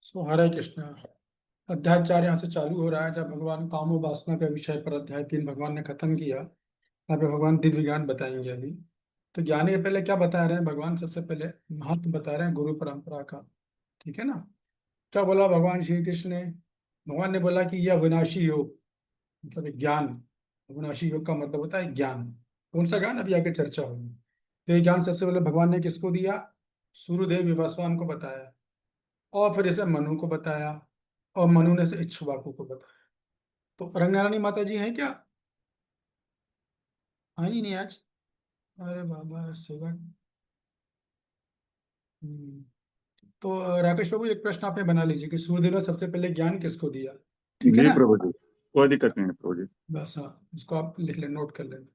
हरे कृष्णा। अध्याय 4 यहाँ से चालू हो रहा है, जब भगवान काम और वासना के विषय पर अध्याय 3 भगवान ने खत्म किया। यहाँ पे भगवान दिव्य ज्ञान बताएंगे अभी। तो ज्ञानी के पहले क्या बता रहे हैं भगवान? सबसे पहले महत्व बता रहे हैं गुरु परंपरा का। ठीक है ना? क्या बोला भगवान श्री कृष्ण ने? भगवान ने बोला कि यह विनाशी योग, मतलब एक ज्ञान। विनाशी योग का मतलब होता है ज्ञान। कौन सा ज्ञान? अभी आगे चर्चा होगी। तो ये ज्ञान सबसे पहले भगवान ने किसको दिया? सूर्यदेव विवस्वान को बताया, और फिर इसे मनु को बताया, और मनु ने इसे इक्ष्वाकु को बताया। तो रंगनारायणी माता जी हैं क्या? आई नहीं आज? अरे बाबा सेवन। हम्म। तो राकेश बाबू, एक प्रश्न आपने बना लीजिए कि सूर्यदेव ने सबसे पहले ज्ञान किसको दिया। ठीक है जी ना? प्रभु जी, कोई दिक्कत नहीं है प्रभु जी। बस हाँ, इसको आप लिख लें, नोट कर लेना।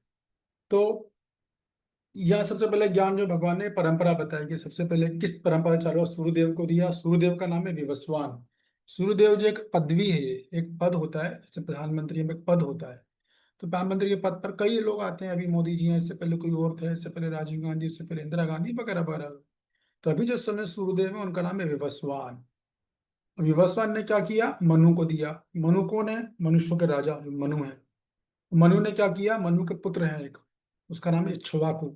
तो यह सबसे पहले ज्ञान जो भगवान ने परंपरा बताई कि सबसे पहले किस परंपरा चालू हुआ, सूर्यदेव को दिया। सूर्यदेव का नाम है विवस्वान। सूर्यदेव जो एक पदवी है, ये एक पद होता है, जैसे प्रधानमंत्री में एक पद होता है। तो प्रधानमंत्री के पद पर कई लोग आते हैं। अभी मोदी जी हैं, इससे पहले कोई और थे, इससे पहले राजीव गांधी, इससे पहले इंदिरा गांधी वगैरह वगैरह। तो अभी जो समय सूर्यदेव है उनका नाम है विवस्वान। विवस्वान ने क्या किया? मनु को दिया। मनु कौन है? मनुष्यों के राजा जो मनु है। मनु ने क्या किया? मनु के पुत्र हैं एक, उसका नाम है इक्ष्वाकु।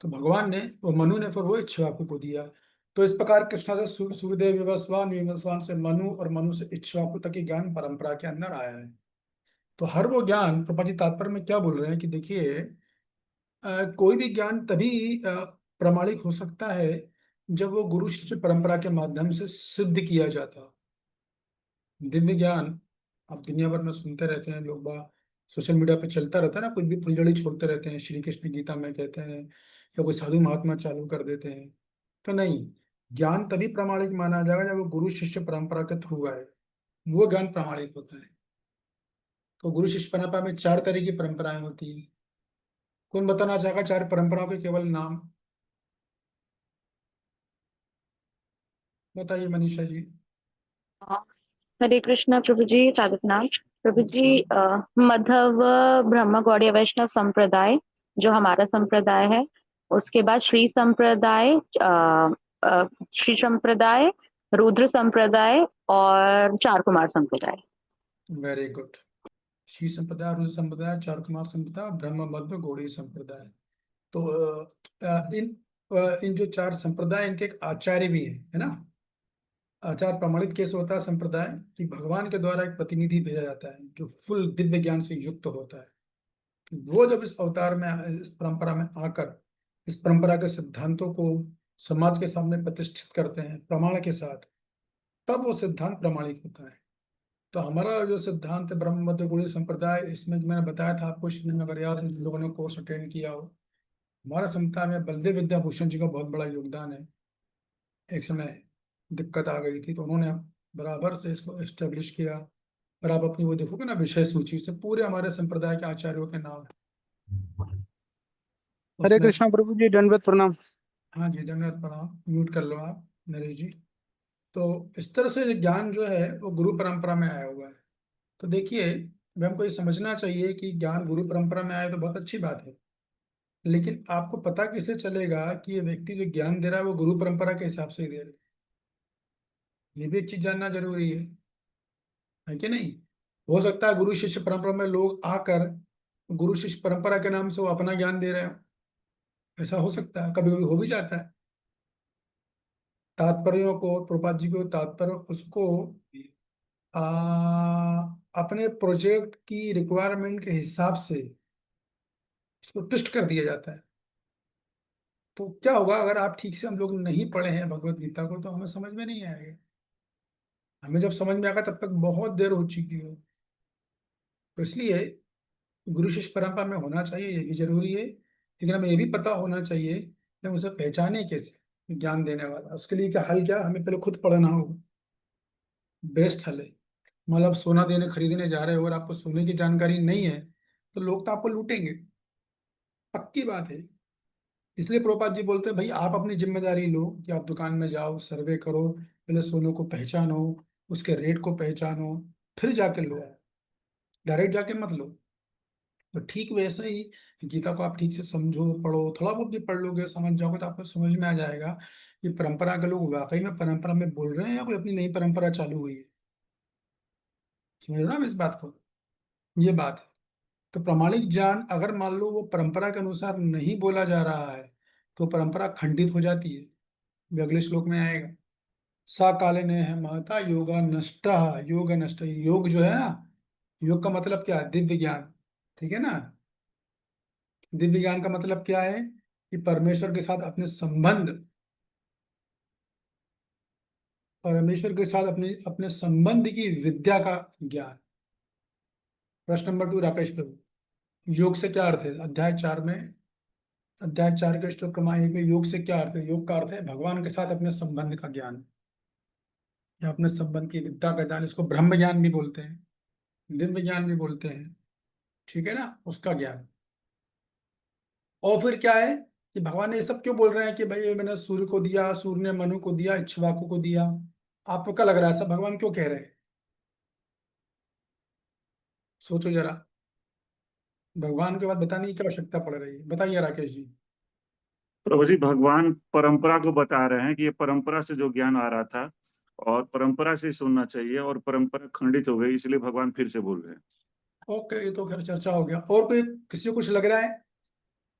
तो भगवान ने, वो मनु ने फिर वो इक्ष्वाकु को दिया। तो इस प्रकार कृष्णा से सूर्यदेव विवस्वान, विवस्वान से मनु, और मनु से इक्ष्वाकु तक की ज्ञान परंपरा के अंदर आया है। तो हर वो ज्ञान, प्रभा जी तात्पर्य में क्या बोल रहे हैं कि देखिए, कोई भी ज्ञान तभी प्रामाणिक हो सकता है जब वो गुरु शिष्य परंपरा के माध्यम से सिद्ध किया जाता। दिव्य ज्ञान आप दुनिया भर में सुनते रहते हैं, लोग बाग सोशल मीडिया पे चलता रहता है ना, कुछ भी फुलझड़ी छोड़ते रहते हैं, श्री कृष्ण गीता में कहते हैं, या कोई साधु महात्मा चालू कर देते हैं। तो नहीं, ज्ञान तभी प्रामाणिक माना जाएगा जब वो गुरु शिष्य परंपरा के थ्रू आए, वो ज्ञान प्रामाणिक होता है। तो गुरु शिष्य परंपरा में 4 तरह की परंपराएं होती है। कौन बताना चाहेगा 4 परंपराओं के केवल नाम? बताइए मनीषा जी। हरे कृष्णा प्रभु जी, साधकनाथ प्रभु जी। हाँ। मध्व ब्रह्म गौड़ीय वैष्णव संप्रदाय जो हमारा संप्रदाय है, उसके बाद श्री संप्रदाय, श्री संप्रदाय, रुद्र संप्रदाय और चार कुमार संप्रदाय। Very good. श्री संप्रदाय, रुद्र संप्रदाय, चार कुमार संप्रदाय, ब्रह्म मध्व गौड़ी संप्रदाय। तो इन जो 4 संप्रदाय, इनके एक आचार्य भी है ना? आचार प्रमाणित कैसे होता है संप्रदाय? कि भगवान के द्वारा एक प्रतिनिधि भेजा जाता है जो फुल दिव्य ज्ञान से युक्त होता है। तो वो जब इस अवतार में, इस परंपरा में आकर इस परंपरा के सिद्धांतों को समाज के सामने प्रतिष्ठित करते हैं प्रमाण के साथ, तब वो सिद्धांत प्रमाणिक होता है। तो हमारा जो सिद्धांत है ब्रह्म मध्य गौड़ीय संप्रदाय, इसमें जो मैंने बताया था आपको, इसमें अगर याद है, जिन लोगों ने कोर्स अटेंड किया हो, हमारा संप्रदाय में बलदेव विद्याभूषण जी का बहुत बड़ा योगदान है। एक समय दिक्कत आ गई थी तो उन्होंने बराबर से इसको एस्टेब्लिश किया। और आप अपनी वो देखोगे ना विषय सूची से, पूरे हमारे संप्रदाय के आचार्यों के नाम है हरे उसमें। कृष्णा प्रभु जी, दंडवत प्रणाम। हाँ जी, धन्यवाद, प्रणाम। म्यूट कर लो आप नरेश जी। तो इस तरह से ये ज्ञान जो है वो गुरु परंपरा में आया हुआ है। तो देखिए, अब हमको ये समझना चाहिए कि ज्ञान गुरु परंपरा में आया तो बहुत अच्छी बात है, लेकिन आपको पता कैसे चलेगा कि ये व्यक्ति जो ज्ञान दे रहा है वो गुरु परंपरा के हिसाब से ही दे रहा है? ये भी एक चीज जानना जरूरी है कि नहीं? हो सकता है गुरु शिष्य परंपरा में लोग आकर गुरु शिष्य परंपरा के नाम से वो अपना ज्ञान दे रहे हो। ऐसा हो सकता है, कभी कभी हो भी जाता है। तात्पर्यों को, प्रभुपाद जी को तात्पर्य उसको आ, अपने प्रोजेक्ट की रिक्वायरमेंट के हिसाब से उसको ट्विस्ट कर दिया जाता है। तो क्या होगा अगर आप ठीक से, हम लोग नहीं पढ़े हैं भगवत गीता को, तो हमें समझ में नहीं आएगा। हमें जब समझ में आएगा तब तक बहुत देर हो चुकी हो। तो इसलिए गुरु शिष्य परंपरा में होना चाहिए, ये भी जरूरी है, लेकिन हमें ये भी पता होना चाहिए कि हम उसे पहचाने कैसे, ज्ञान देने वाला। उसके लिए क्या हल? क्या हमें पहले खुद पढ़ना होगा, बेस्ट हल है। मतलब सोना देने खरीदने जा रहे हो और आपको सोने की जानकारी नहीं है, तो लोग तो आपको लूटेंगे, पक्की बात है। इसलिए प्रभुपाद जी बोलते हैं भाई आप अपनी जिम्मेदारी लो कि आप दुकान में जाओ, सर्वे करो, पहले सोने को पहचानो, उसके रेट को पहचानो, फिर जाके लो, डायरेक्ट जाके मत लो। तो ठीक वैसे ही गीता को आप ठीक से समझो, पढ़ो, थोड़ा बहुत भी पढ़ लोगे, समझ जाओगे, तो आपको समझ में आ जाएगा कि परंपरा के लोग वाकई में परंपरा में बोल रहे हैं या कोई अपनी नई परंपरा चालू हुई है। समझ रहे हो ना आप इस बात को? ये बात है। तो प्रामाणिक ज्ञान अगर मान लो वो परंपरा के अनुसार नहीं बोला जा रहा है तो परंपरा खंडित हो जाती है। ये अगले श्लोक में आएगा। सा काले ने है महता योगा नष्ट। योग नष्ट, योग जो है ना, योग का मतलब क्या है? दिव्य ज्ञान। ठीक है ना? दिव्य ज्ञान का मतलब क्या है? कि परमेश्वर के साथ अपने संबंध, परमेश्वर के साथ अपने अपने संबंध की विद्या का ज्ञान। प्रश्न नंबर 2 राकेश प्रभु, योग से क्या अर्थ है? अध्याय 4 में, अध्याय 4 के श्लोक क्रमांक 1 में योग से क्या अर्थ है? योग का अर्थ है भगवान के साथ अपने संबंध का ज्ञान या अपने संबंध की विद्या का ज्ञान। इसको ब्रह्म ज्ञान भी बोलते हैं, दिव्य ज्ञान भी बोलते हैं। ठीक है ना? उसका ज्ञान। और फिर क्या है कि भगवान ने ये सब क्यों बोल रहे हैं कि भाई ये मैंने सूर्य को दिया, सूर्य ने मनु को दिया, इक्ष्वाकु को दिया। आपको क्या लग रहा है सब भगवान क्यों कह रहे हैं? सोचो जरा, भगवान के बाद बताने की क्या आवश्यकता पड़ रही है? बताइए राकेश जी। प्रभु जी, भगवान परंपरा को बता रहे हैं कि ये परंपरा से जो ज्ञान आ रहा था और परंपरा से ही सुनना चाहिए, और परंपरा खंडित हो गई, इसलिए भगवान फिर से बोल रहे हैं। ओके, ये तो खैर चर्चा हो गया। और कोई किसी को कुछ लग रहा है?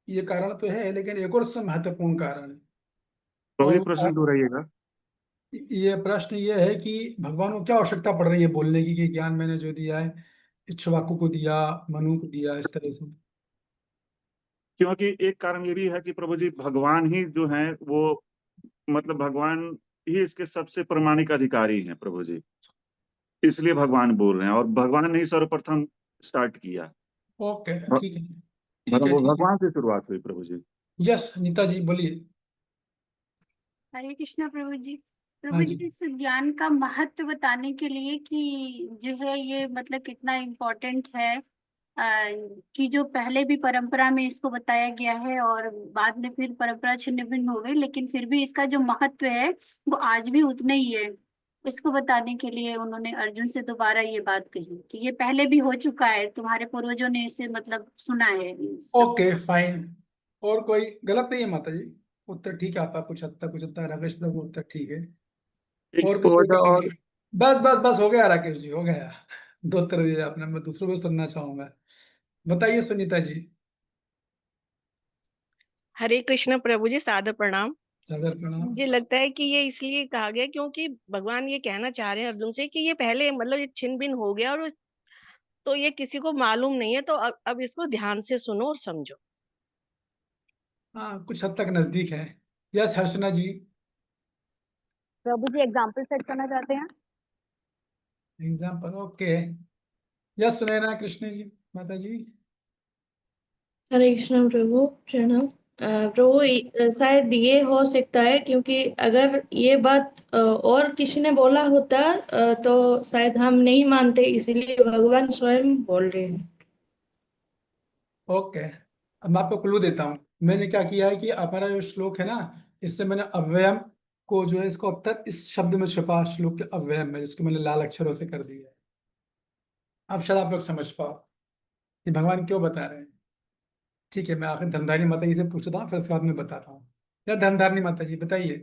ये कारण तो है, लेकिन एक और सबसे महत्वपूर्ण कारण है। प्रभु और जी, वो प्रश्न दोहराइएगा। ये प्रश्न ये है कि भगवान को क्या आवश्यकता पड़ रही है बोलने की कि ज्ञान मैंने जो दिया है, इक्ष्वाकु को दिया, मनु को दिया, इस तरह से। क्योंकि एक कारण ये भी है कि प्रभु जी, भगवान ही जो है वो, मतलब भगवान ही इसके सबसे प्रामाणिक अधिकारी हैं प्रभु जी। इसलिए भगवान बोल रहे हैं, और भगवान ने ही सर्वप्रथम स्टार्ट किया। ओके, भ- ठीक है, ठीक है, वो ठीक है। भगवान से शुरुआत हुई प्रभु जी। यस नीता जी बोलिए। हरे कृष्णा प्रभु जी। हाँ प्रभु जी, जी। इस ज्ञान का महत्व बताने के लिए कि जो है ये मतलब कितना इम्पोर्टेंट है, कि जो पहले भी परंपरा में इसको बताया गया है और बाद में फिर परंपरा छिन्न भिन्न हो गई, लेकिन फिर भी इसका जो महत्व है वो आज भी उतना ही है। इसको बताने के लिए उन्होंने अर्जुन से दोबारा ये बात कही कि ये पहले भी हो चुका है, तुम्हारे पूर्वजों ने इसे मतलब सुना है इस सब। Okay fine. और कोई गलत नहीं है माता जी, उत्तर ठीक है आपका, कुछ हद तक राकेश प्रभु उत्तर ठीक है। एक और किसी को ओझा क्या लग और रहा है? बस बस बस हो गया राकेश जी, हो गया। 2 उत्तर दिए आपने, मैं दूसरों को सुनना चाहूंगा। बताइए सुनीता जी। हरे कृष्ण प्रभु जी, सादर प्रणाम। सादर प्रणाम। मुझे लगता है कि ये इसलिए कहा गया क्योंकि भगवान ये कहना चाह रहे हैं अर्जुन से कि ये पहले मतलब ये छिन भिन हो गया, और तो ये किसी को मालूम नहीं है, तो अब इसको ध्यान से सुनो और समझो। हाँ, कुछ हद तक नजदीक है। यस हर्षना जी। प्रभु जी एग्जाम्पल सेट करना चाहते हैं? Example okay. Yes Sunaina Krishna ji, माता जी। हरे कृष्ण प्रभु, प्रणाम। प्रभु शायद ये हो सकता है क्योंकि अगर ये बात और किसी ने बोला होता तो शायद हम नहीं मानते, इसीलिए भगवान स्वयं बोल रहे हैं। ओके, अब मैं आपको क्लू देता हूँ। मैंने क्या किया है कि हमारा जो श्लोक है ना, इससे मैंने अव्ययम को जो है इसको उत्तर इस शब्द में छुपा, श्लोक के अव्ययम में, जिसको मैंने लाल अक्षरों से कर दिया है। अब शायद आप लोग समझ पाओ कि भगवान क्यों बता रहे हैं। ठीक है, मैं आखिर धनधारी माता जी से पूछता हूँ, फिर उसके बाद में बताता हूँ। या धनधारी माता जी बताइए।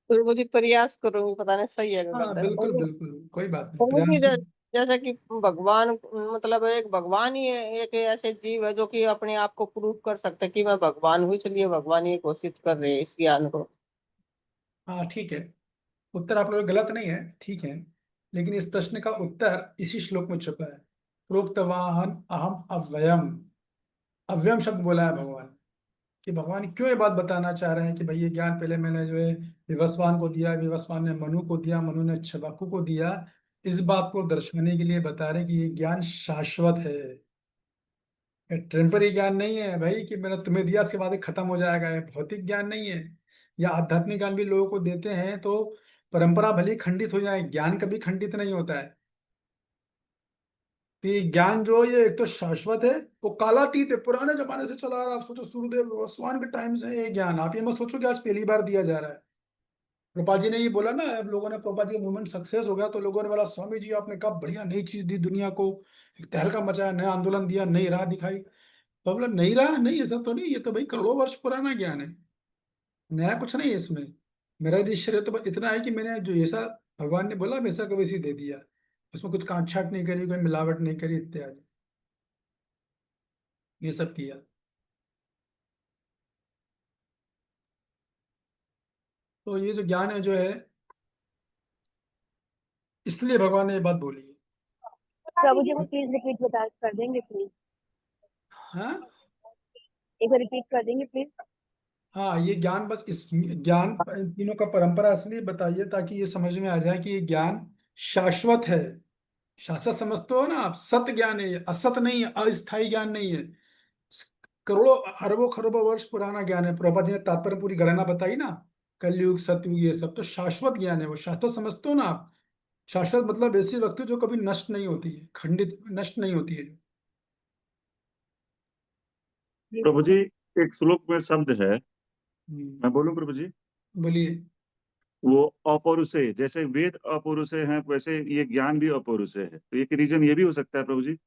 प्रभु जी, प्रयास करूंगी, पता नहीं सही है कि हाँ गलत है। बिल्कुल बिल्कुल, कोई बात नहीं, प्रभु जी, प्रयास। जैसे कि भगवान, मतलब एक भगवान ही एक ऐसे जीव है जो कि अपने आप को प्रूव कर सकते हैं कि मैं भगवान हूँ, इसलिए भगवान ये घोषित कर रहे हैं इस ज्ञान को। हाँ ठीक है, उत्तर आप लोग गलत नहीं है, ठीक है। लेकिन इस प्रश्न का उत्तर इसी श्लोक में छुपा है। प्रोक्तवाहन अहम अव्ययम। अव्ययम शब्द बोला है भगवान। कि भगवान क्यों ये बात बताना चाह रहे हैं कि भाई ये ज्ञान पहले मैंने जो है विवस्वान को दिया, विवस्वान ने मनु को दिया, मनु ने इक्ष्वाकु को दिया। इस बात को दर्शाने के लिए बता रहे हैं कि ये ज्ञान शाश्वत है। टेम्पररी ज्ञान नहीं है भाई कि मैंने तुम्हें दिया इसके बाद ये खत्म हो जाएगा। ये भौतिक ज्ञान नहीं है। या आध्यात्मिक ज्ञान भी लोगों को देते हैं तो परंपरा भले ही खंडित हो जाए, ज्ञान कभी खंडित नहीं होता है। तो ये ज्ञान जो ये एक तो शाश्वत है, वो कालातीत है, पुराने जमाने से चला आ रहा है। आप सोचो सूर्यदेव भगवान के टाइम से ये ज्ञान, आप ये मत सोचो कि आज पहली बार दिया जा रहा है। प्रभुपाद जी ने ये बोला ना, अब लोगों ने, प्रभुपाद जी का मूवमेंट सक्सेस हो गया तो लोगों ने बोला स्वामी जी आपने कहा बढ़िया नई चीज दी दुनिया को, एक तहलका मचाया, नया आंदोलन दिया, नई राह दिखाई। तो बोला नई राह नहीं, ऐसा तो नहीं, ये तो भाई करोड़ों वर्ष पुराना ज्ञान है, नया कुछ नहीं है इसमें। मेरा यदि श्रेय तो बस इतना है कि मैंने जो ऐसा भगवान ने बोला वैसा को वैसे ही दे दिया, उसमें कुछ काट छाट नहीं करी, कोई मिलावट नहीं करी इत्यादि, ये सब किया। तो ये जो ज्ञान है जो है, इसलिए भगवान ने ये बात बोली है। प्रभु जी को प्लीज रिपीट बता कर देंगे प्लीज, हाँ एक बार रिपीट कर देंगे प्लीज। हाँ, ये ज्ञान बस इस ज्ञान तीनों का परंपरा इसलिए बताइए ताकि ये समझ में आ जाए कि ये ज्ञान शाश्वत है। शाश्वत समझते हो ना आप, सत्य ज्ञान है ये, असत नहीं है, अस्थायी ज्ञान नहीं है। करोड़ों अरबों खरबों वर्ष पुराना ज्ञान है। प्रभुपाद जी ने तात्पर्य पूरी गणना बताई ना, कलयुग सतयुग ये सब तो शाश्वत ज्ञान है, वो शाश्वत समझते हो ना आप। शाश्वत मतलब ऐसी वस्तु जो कभी नष्ट नहीं होती है, खंडित नष्ट नहीं होती है। प्रभु जी, एक श्लोक में शब्द है, मैं बोलूं प्रभु जी? बोलिए। वो अपौरुषेय, जैसे वेद अपौरुषेय हैं वैसे ये ज्ञान भी अपौरुषेय है, तो एक रीजन ये भी हो सकता है प्रभु जी?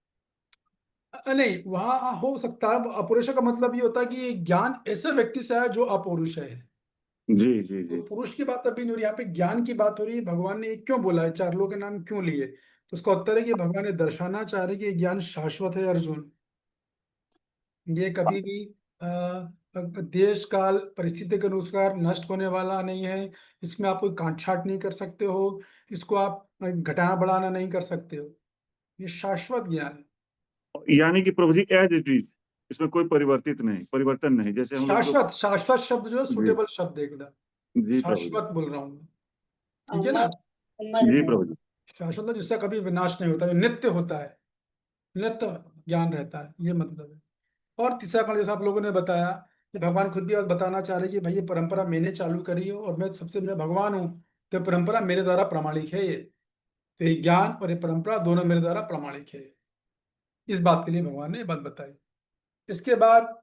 नहीं, वहां हो सकता है। अपौरुष का मतलब ये होता है कि ये ज्ञान ऐसे व्यक्ति से है जो अपौरुष है। जी जी तो जी। पुरुष की बात अभी नहीं हो रही, यहाँ पे ज्ञान की बात हो रही है। भगवान ने ये क्यों बोला है, चार लोगों के नाम क्यों लिए, तो उसका उत्तर है कि भगवान ने दर्शाना चाह रहे कि ये ज्ञान शाश्वत है अर्जुन। ये कभी भी देश काल परिस्थिति के अनुसार नष्ट होने वाला नहीं है। इसमें आप कोई काट छाट नहीं कर सकते हो, इसको आप घटाना बढ़ाना नहीं कर सकते हो। ये शाश्वत ज्ञान है। यानी कि प्रभु जी एज इट इज, इसमें कोई परिवर्तन नहीं, जैसे हम लोग जो। शाश्वत, शाश्वत शब्द जो है जी सुटेबल शब्द है एकदम। जी प्रभु जी। शाश्वत बोल रहा हूँ मैं, ठीक है ना। जी प्रभु जी। शाश्वत मतलब जिसका कभी विनाश नहीं होता, जो नित्य होता है, नित्य ज्ञान रहता है, ये मतलब है। और तीसरा कारण जैसा आप लोगों ने बताया कि भगवान खुद भी बात बताना चाह रहे कि भाई ये परंपरा मैंने चालू करी है और मैं सबसे बड़ा भगवान हूँ, तो परंपरा मेरे द्वारा प्रमाणिक है ये। तो ये ज्ञान और ये परंपरा दोनों मेरे द्वारा प्रमाणिक है। इस बात के लिए भगवान ने ये बात बताई। इसके बाद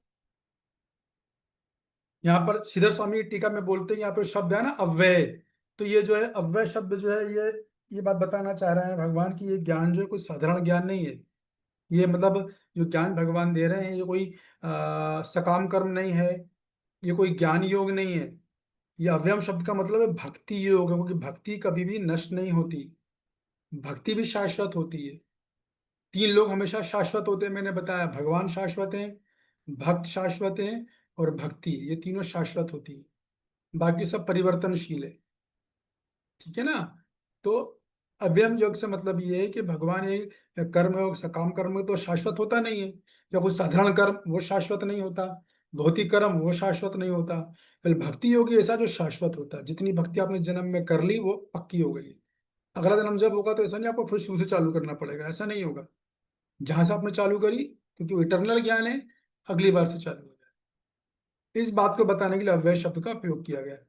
यहाँ पर श्रीधर स्वामी टीका में बोलते हैं, यहाँ पे शब्द है ना अव्यय, तो ये जो है अव्यय शब्द जो है ये बात बताना चाह रहे हैं भगवान की ये ज्ञान जो है कोई साधारण ज्ञान नहीं है। ये मतलब जो ज्ञान भगवान दे रहे हैं ये कोई सकाम कर्म नहीं है, ये कोई ज्ञान योग नहीं है। ये अव्ययम शब्द का मतलब है भक्ति योग है, क्योंकि भक्ति कभी भी नष्ट नहीं होती, भक्ति भी शाश्वत होती है। तीन लोग हमेशा शाश्वत होते हैं, मैंने बताया, भगवान शाश्वत हैं, भक्त शाश्वत हैं, और भक्ति, ये तीनों शाश्वत होती है। बाकी सब परिवर्तनशील है, ठीक है ना। तो अव्ययम योग से मतलब ये है कि भगवान एक कर्म योग सकाम कर्म तो शाश्वत होता नहीं है, या कोई साधारण कर्म वो शाश्वत नहीं होता, भौतिक कर्म वो शाश्वत नहीं होता। फिर भक्ति योगी ऐसा जो शाश्वत होता है, जितनी भक्ति आपने जन्म में कर ली वो पक्की हो गई। अगला जन्म जब होगा तो ऐसा नहीं आपको फिर शुरू से चालू करना पड़ेगा, ऐसा नहीं होगा। जहां से आपने चालू करी, क्योंकि वो इटरनल ज्ञान है, अगली बार से चालू हो जाए। इस बात को बताने के लिए अव्यय शब्द का उपयोग किया गया है।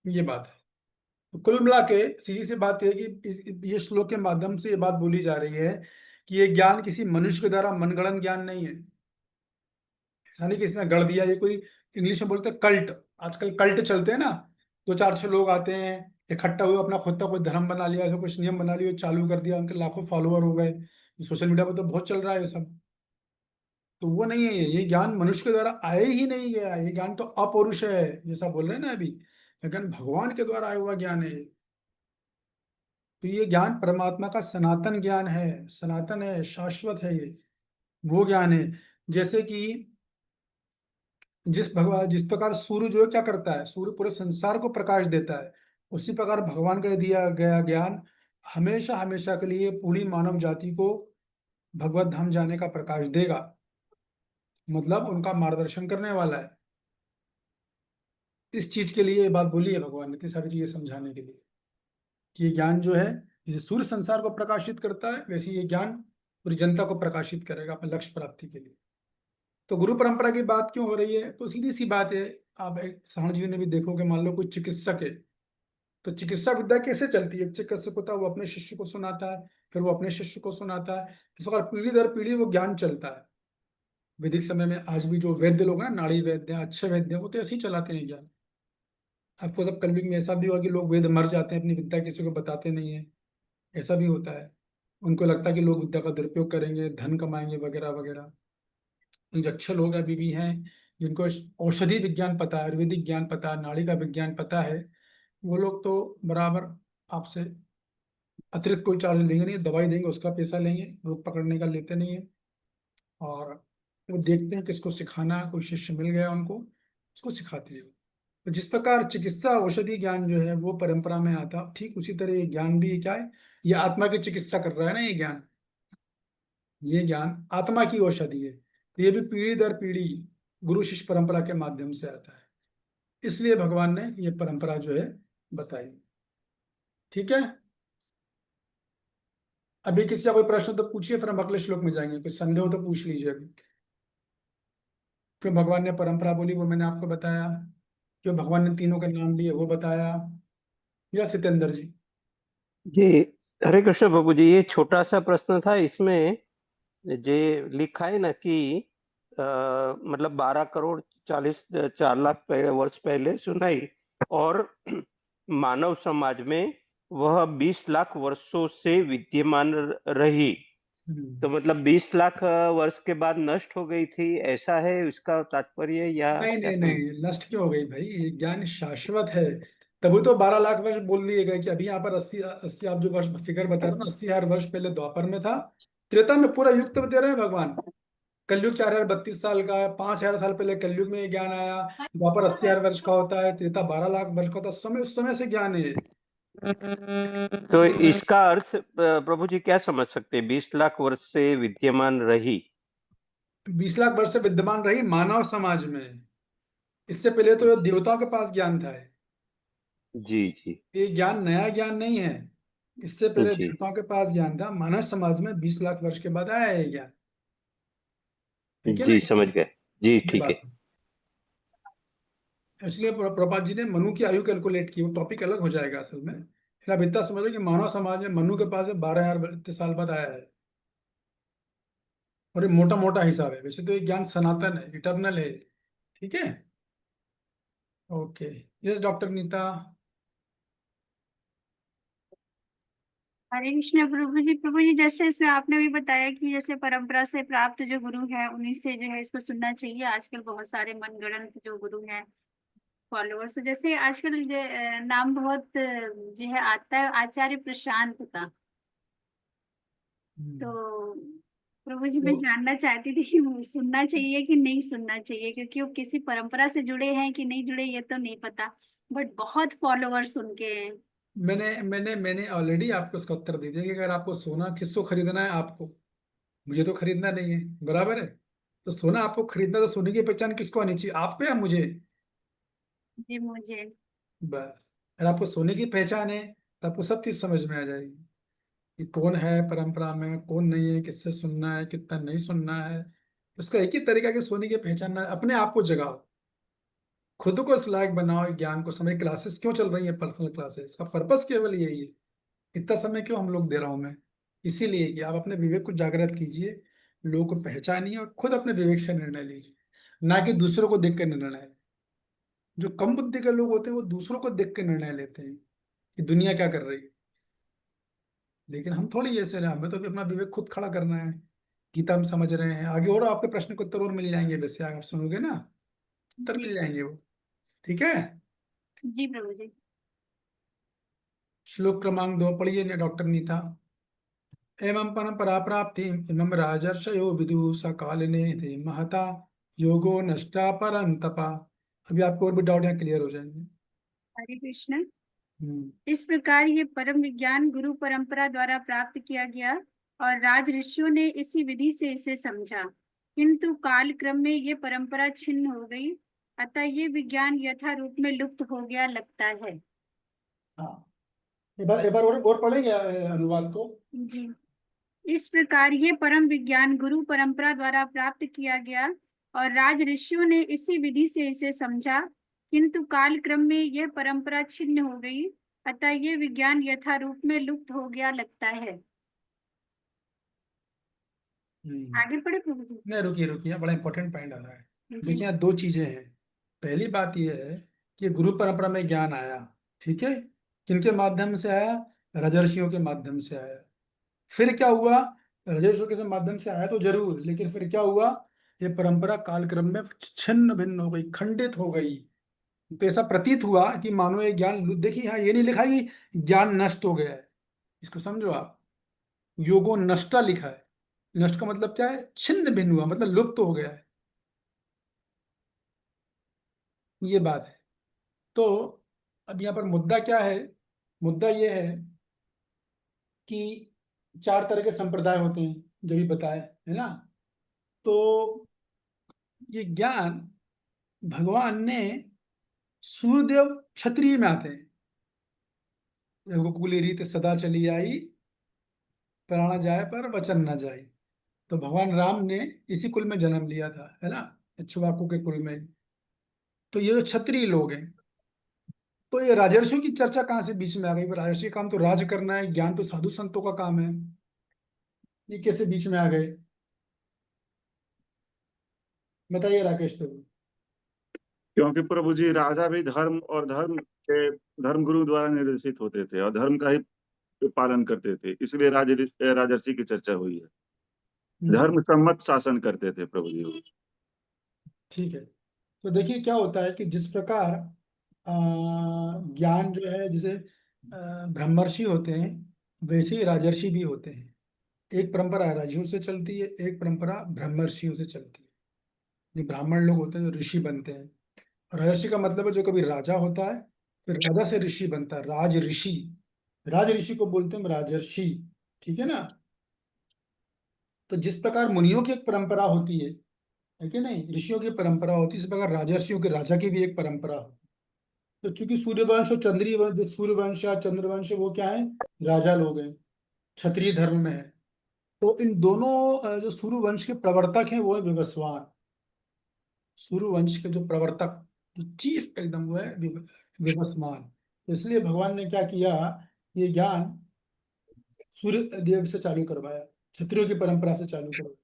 ये बात है। तो कुल मिला के सीधी सी बात यह है कि ये श्लोक के माध्यम से ये बात बोली जा रही है कि ये ज्ञान किसी मनुष्य के द्वारा मनगढ़ंत ज्ञान नहीं है। ऐसा नहीं किसी ने गढ़ दिया, ये कोई इंग्लिश में बोलते हैं कल्ट, आजकल कल्ट चलते हैं ना, दो चार छह लोग आते हैं इकट्ठा हुए, अपना खुद का कोई धर्म बना लिया, ऐसा कुछ नियम बना लिया, चालू कर दिया, उनके लाखों फॉलोअर हो गए। सोशल मीडिया पर तो बहुत चल रहा है ये सब। तो वो नहीं है, ये ज्ञान मनुष्य के द्वारा आए ही नहीं गया, ये ज्ञान तो अपौरुष है, जैसा बोल रहे हैं ना अभी, लेकिन भगवान के द्वारा आया हुआ ज्ञान है। तो ये ज्ञान परमात्मा का सनातन ज्ञान है, सनातन है, शाश्वत है, ये वो ज्ञान है। जैसे कि जिस प्रकार सूर्य जो है क्या करता है, सूर्य पूरे संसार को प्रकाश देता है, उसी प्रकार भगवान का दिया गया ज्ञान हमेशा हमेशा के लिए पूरी मानव जाति को भगवत धाम जाने का प्रकाश देगा, मतलब उनका मार्गदर्शन करने वाला है। इस चीज के लिए ये बात बोली है भगवान ने, इतनी सारी चीजें समझाने के लिए कि ये ज्ञान जो है, जैसे सूर्य संसार को प्रकाशित करता है, वैसे ये ज्ञान पूरी जनता को प्रकाशित करेगा अपने लक्ष्य प्राप्ति के लिए। तो गुरु परंपरा की बात क्यों हो रही है, तो सीधी सी बात है। आप एक सारण जी ने भी देखोगे, मान लो कोई चिकित्सक है, तो चिकित्सा विद्या कैसे चलती है, चिकित्सक होता है वो अपने शिष्य को सुनाता है, फिर वो अपने शिष्य को सुनाता है, इस प्रकार पीढ़ी दर पीढ़ी वो ज्ञान चलता है। वैदिक समय में आज भी जो वैद्य लोग हैं, नाड़ी वैद्य हैं, अच्छे वैद्य हैं, वो तो ऐसे ही चलाते हैं ज्ञान। आपको सब कलयुग में ऐसा भी हुआ कि लोग वेद मर जाते हैं, अपनी विद्या किसी को बताते नहीं है, ऐसा भी होता है। उनको लगता है कि लोग विद्या का दुरुपयोग करेंगे, धन कमाएंगे वगैरह वगैरह। जो अच्छे लोग अभी भी हैं, जिनको औषधि विज्ञान पता है, आयुर्वेदिक ज्ञान पता है, नाड़ी का विज्ञान पता है, वो लोग तो बराबर आपसे अतिरिक्त कोई चार्ज लेंगे नहीं, दवाई देंगे उसका पैसा लेंगे, रोग पकड़ने का लेते नहीं है। और वो देखते हैं किसको सिखाना है, कोई शिष्य मिल गया उनको, उसको सिखाते हैं। तो जिस प्रकार चिकित्सा औषधि ज्ञान जो है वो परंपरा में आता, ठीक उसी तरह ये ज्ञान भी क्या है, ये आत्मा की चिकित्सा कर रहा है ना ये ज्ञान। ये ज्ञान आत्मा की औषधि है, तो ये भी पीढ़ी दर पीढ़ी गुरु शिष्य परंपरा के माध्यम से आता है। इसलिए भगवान ने ये परंपरा जो है बताई। ठीक है, अभी किसी का कोई प्रश्न तो पूछिए, फिर हम अगले श्लोक में जाएंगे। कुछ संदेह हो तो पूछ लीजिए अभी। क्यों भगवान ने परंपरा बोली वो मैंने आपको बताया, क्यों भगवान ने तीनों के नाम लिए वो बताया। या सत्येंद्र जी? जी, हरे कृष्ण प्रभु जी, ये छोटा सा प्रश्न था। इसमें जे लिखा है ना कि मतलब 12 करोड़ 4 लाख वर्ष पहले सुनाई, और मानव समाज में वह 20 लाख वर्षों से विद्यमान रही। तो मतलब 20 लाख वर्ष के बाद नष्ट हो गई थी, ऐसा है उसका तात्पर्य, या नहीं क्या नहीं समझ? नहीं, नष्ट क्यों हो गई भाई, ये ज्ञान शाश्वत है। तभी तो 12 लाख वर्ष बोल दिए गए कि अभी यहाँ पर 80 80 आप जो वर्ष फिगर बता रहे हो ना, 80,000 वर्ष पहले द्वापर में था। त्रेता में पूरा युग तो दे रहे हैं भगवान। कलयुग 4032 साल का है, 5,000 साल पहले कलयुग में ये ज्ञान आया। द्वापर 80,000 वर्ष का होता है, त्रेता 12 लाख वर्ष का होता है। समय उस समय से ज्ञान है। तो इसका अर्थ प्रभु जी क्या समझ सकते हैं, 20 लाख वर्ष से विद्यमान रही? 20 लाख वर्ष से विद्यमान रही मानव समाज में। इससे पहले तो देवताओं के पास ज्ञान था। जी जी ये ज्ञान नया ज्ञान नहीं है। इससे पहले जी देवताओं के पास ज्ञान था, मानव समाज में 20 लाख वर्ष के बाद आया है ज्ञान। ठीक है ना? जी, समझ गए जी, ये ठीक बात है। है। इसलिए प्रभुपाद जी ने मनु की आयु कैलकुलेट की, वो टॉपिक अलग हो जाएगा असल में। फिर आप इतना समझो कि मानव समाज में मनु के पास 12,000 इतने साल बाद आया है। और ये मोटा मोटा हिसाब है, वैसे तो ये ज्ञान सनातन है, इटर्नल है। ठीक है, ओके। Yes doctor Neeta. हरे कृष्ण प्रभु जी जैसे इसमें आपने भी बताया कि जैसे परंपरा से प्राप्त जो गुरु है उन्हीं से जो है इसको सुनना चाहिए। आजकल बहुत सारे मनगढ़ंत जो गुरु हैं, फॉलोअर्स, तो जैसे आजकल नाम बहुत जो है आता है आचार्य प्रशांत का। तो प्रभु जी मैं तो जानना चाहती थी कि वो सुनना चाहिए कि नहीं सुनना चाहिए, क्योंकि वो किसी परंपरा से जुड़े हैं कि नहीं जुड़े ये तो नहीं पता, बट बहुत फॉलोअर्स उनके हैं। मैंने ऑलरेडी आपको उसका उत्तर दे दिया कि अगर आपको सोना किसको खरीदना है, आपको। मुझे तो खरीदना नहीं है, बराबर है। तो सोना आपको खरीदना, तो सोने की पहचान किसको आनी चाहिए, आपको या मुझे? जी मुझे। बस, अगर आपको सोने की पहचान है तो आपको सब चीज समझ में आ जाएगी कि कौन है परंपरा में, कौन नहीं है, किससे सुनना है, कितना नहीं सुनना है। उसका एक ही तरीका कि सोने की पहचान अपने आप को जगाओ, खुद को इस लायक बनाओ, ज्ञान को समझ। क्लासेस क्यों चल रही है, पर्सनल क्लासेस का पर्पस केवल यही है। इतना समय क्यों हम लोग दे रहा हूं मैं? इसीलिए कि आप अपने विवेक को जागृत कीजिए, लोगों को पहचानिए और खुद अपने विवेक से निर्णय लीजिए, ना कि दूसरों को देख कर निर्णय लें। जो कम बुद्धि के लोग होते हैं वो दूसरों को देख कर निर्णय लेते हैं कि दुनिया क्या कर रही है। लेकिन हम थोड़ी ऐसे रहे, हमें तो भी अपना विवेक खुद खड़ा करना है। गीता हम समझ रहे हैं, आगे और आपके प्रश्न के उत्तर और मिल जाएंगे, वैसे आप सुनोगे ना, उत्तर जी मिल जाएंगे वो। ठीक है, जी प्रभु जी। श्लोक क्रमांक 2 पढ़िए डॉक्टर नीता। एवं परंपरा प्राप्ति इमं राजर्षयो विदु सकालिने थे महता योगो नष्टा परंतपा। अभी आपको और भी डाउट यहाँ क्लियर हो जाएंगे। हरे कृष्ण। हम्म। इस प्रकार ये परम विज्ञान गुरु परंपरा द्वारा प्राप्त किया गया और राज ऋषियों ने इसी विधि से इसे समझा, किंतु काल क्रम में ये परंपरा छिन्न हो गई, अतः ये विज्ञान यथा रूप में लुप्त हो गया लगता है। हाँ, एक बार और पढ़ेंगे अनुवाद को। जी। इस प्रकार ये परम विज्ञान गुरु परंपरा द्वारा प्राप्त किया गया और राज ऋषियों ने इसी विधि से इसे समझा, किंतु काल क्रम में यह परंपरा छिन्न हो गई, अतः ये विज्ञान यथा रूप में लुप्त हो गया लगता है। आगे पढ़े प्रभु जी। नहीं, रुकिए रुकिए, बड़ा इंपॉर्टेंट पॉइंट आ रहा है। जी देखिए यहाँ दो चीजें हैं। पहली बात यह है कि गुरु परंपरा में ज्ञान आया, ठीक है, किनके माध्यम से आया? राजर्षियों के माध्यम से आया। फिर क्या हुआ? राजर्षियों के माध्यम से आया तो जरूर, लेकिन फिर क्या हुआ? ये परंपरा कालक्रम में छिन्न भिन्न हो गई, खंडित हो गई। तो ऐसा प्रतीत हुआ कि मानो ये ज्ञान, देखिए यहाँ ये नहीं लिखा कि ज्ञान नष्ट हो गया है, इसको समझो आप, योगो नष्टा लिखा है। नष्ट का मतलब क्या है? छिन्न भिन्न हुआ, मतलब लुप्त हो गया है, ये बात है। तो अब यहाँ पर मुद्दा क्या है? मुद्दा ये है कि 4 तरह के संप्रदाय होते हैं, जो भी बताए है ना। तो ये ज्ञान भगवान ने, सूर्यदेव क्षत्रिय में आते हैं, रघुकुल रीत सदा चली आई, प्राण जाए पर वचन न जाए। तो भगवान राम ने इसी कुल में जन्म लिया था, है ना, इक्ष्वाकु के कुल में। तो ये जो क्षत्रिय लोग हैं, तो ये राजर्षियों की चर्चा कहाँ से बीच में आ गई? राजर्षि का काम तो राज करना है, ज्ञान तो साधु संतों का काम है, ये कैसे बीच में आ गए? बताइए राकेश प्रभु। क्योंकि प्रभु जी राजा भी धर्म और धर्म के धर्म गुरु द्वारा निर्देशित होते थे और धर्म का ही पालन करते थे, इसलिए राजर्षि की चर्चा हुई है। धर्म सम्मत शासन करते थे प्रभु जी। ठीक है। तो देखिए क्या होता है कि जिस प्रकार ज्ञान जो है, जैसे ब्रह्मर्षि होते हैं, वैसे ही राजर्षि भी होते हैं। एक परंपरा राजर्षियों से चलती है, एक परंपरा ब्रह्मर्षियों से चलती है। जो ब्राह्मण लोग होते हैं जो ऋषि बनते हैं। राजर्षि का मतलब है जो कभी राजा होता है, फिर राजा से ऋषि बनता है, राज ऋषि। राज ऋषि को बोलते हैं राजर्षि, ठीक है ना। तो जिस प्रकार मुनियों की एक परंपरा होती है कि नहीं, ऋषियों की परंपरा होती है, इस प्रकार राजर्षियों के राजा की भी एक परंपरा होती है। तो चूंकि सूर्यवंश और चंद्रीय वंश, जो सूर्यवंश या चंद्रवंश है, वो क्या है? राजा लोग हैं, क्षत्रिय धर्म में है। तो इन दोनों जो सूर्यवंश के प्रवर्तक हैं वो है विवस्वान। सूर्यवंश के जो प्रवर्तक, जो चीफ एकदम, वो है विवस्वान। इसलिए भगवान ने क्या किया, ये ज्ञान सूर्य देव से चालू करवाया, क्षत्रियों की परंपरा से चालू करवाया।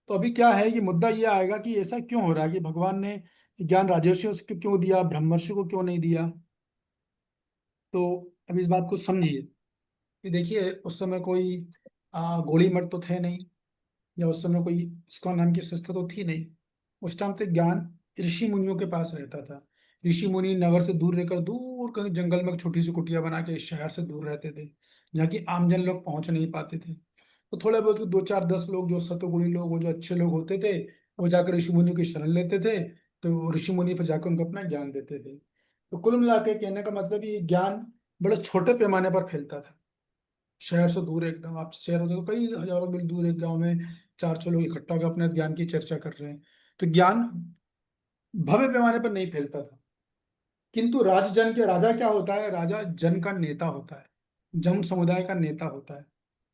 तो अभी क्या है कि मुद्दा ये आएगा कि ऐसा क्यों हो रहा है कि भगवान ने ज्ञान राजर्षियों से क्यों दिया, ब्रह्मर्षि को क्यों नहीं दिया? तो अब इस बात को समझिए कि देखिए, उस समय कोई गोली मठ तो थे नहीं, या उस समय कोई इस्कॉन नाम की संस्था तो थी नहीं। उस टाइम तक ज्ञान ऋषि मुनियों के पास रहता था। ऋषि मुनि नगर से दूर रहकर, दूर कहीं जंगल में छोटी सी कुटिया बना के शहर से दूर रहते थे, जहाँ की आमजन लोग पहुंच नहीं पाते थे। तो थोड़े बहुत 2 4 10 लोग जो सतोगुणी लोग, वो जो अच्छे लोग होते थे, वो जाकर ऋषि मुनि की शरण लेते थे। तो ऋषि मुनि फिर जाकर उनको अपना ज्ञान देते थे। तो कुल मिला के कहने का मतलब ये ज्ञान बड़े छोटे पैमाने पर फैलता था, शहर से दूर एकदम। आप शहर होते तो कई हजारों मील दूर एक गांव में 4 6 लोग इकट्ठा होकर अपने ज्ञान की चर्चा कर रहे हैं। तो ज्ञान भव्य पैमाने पर नहीं फैलता था। किंतु राजजन के, राजा क्या होता है? राजा जन का नेता होता है, जन समुदाय का नेता होता है।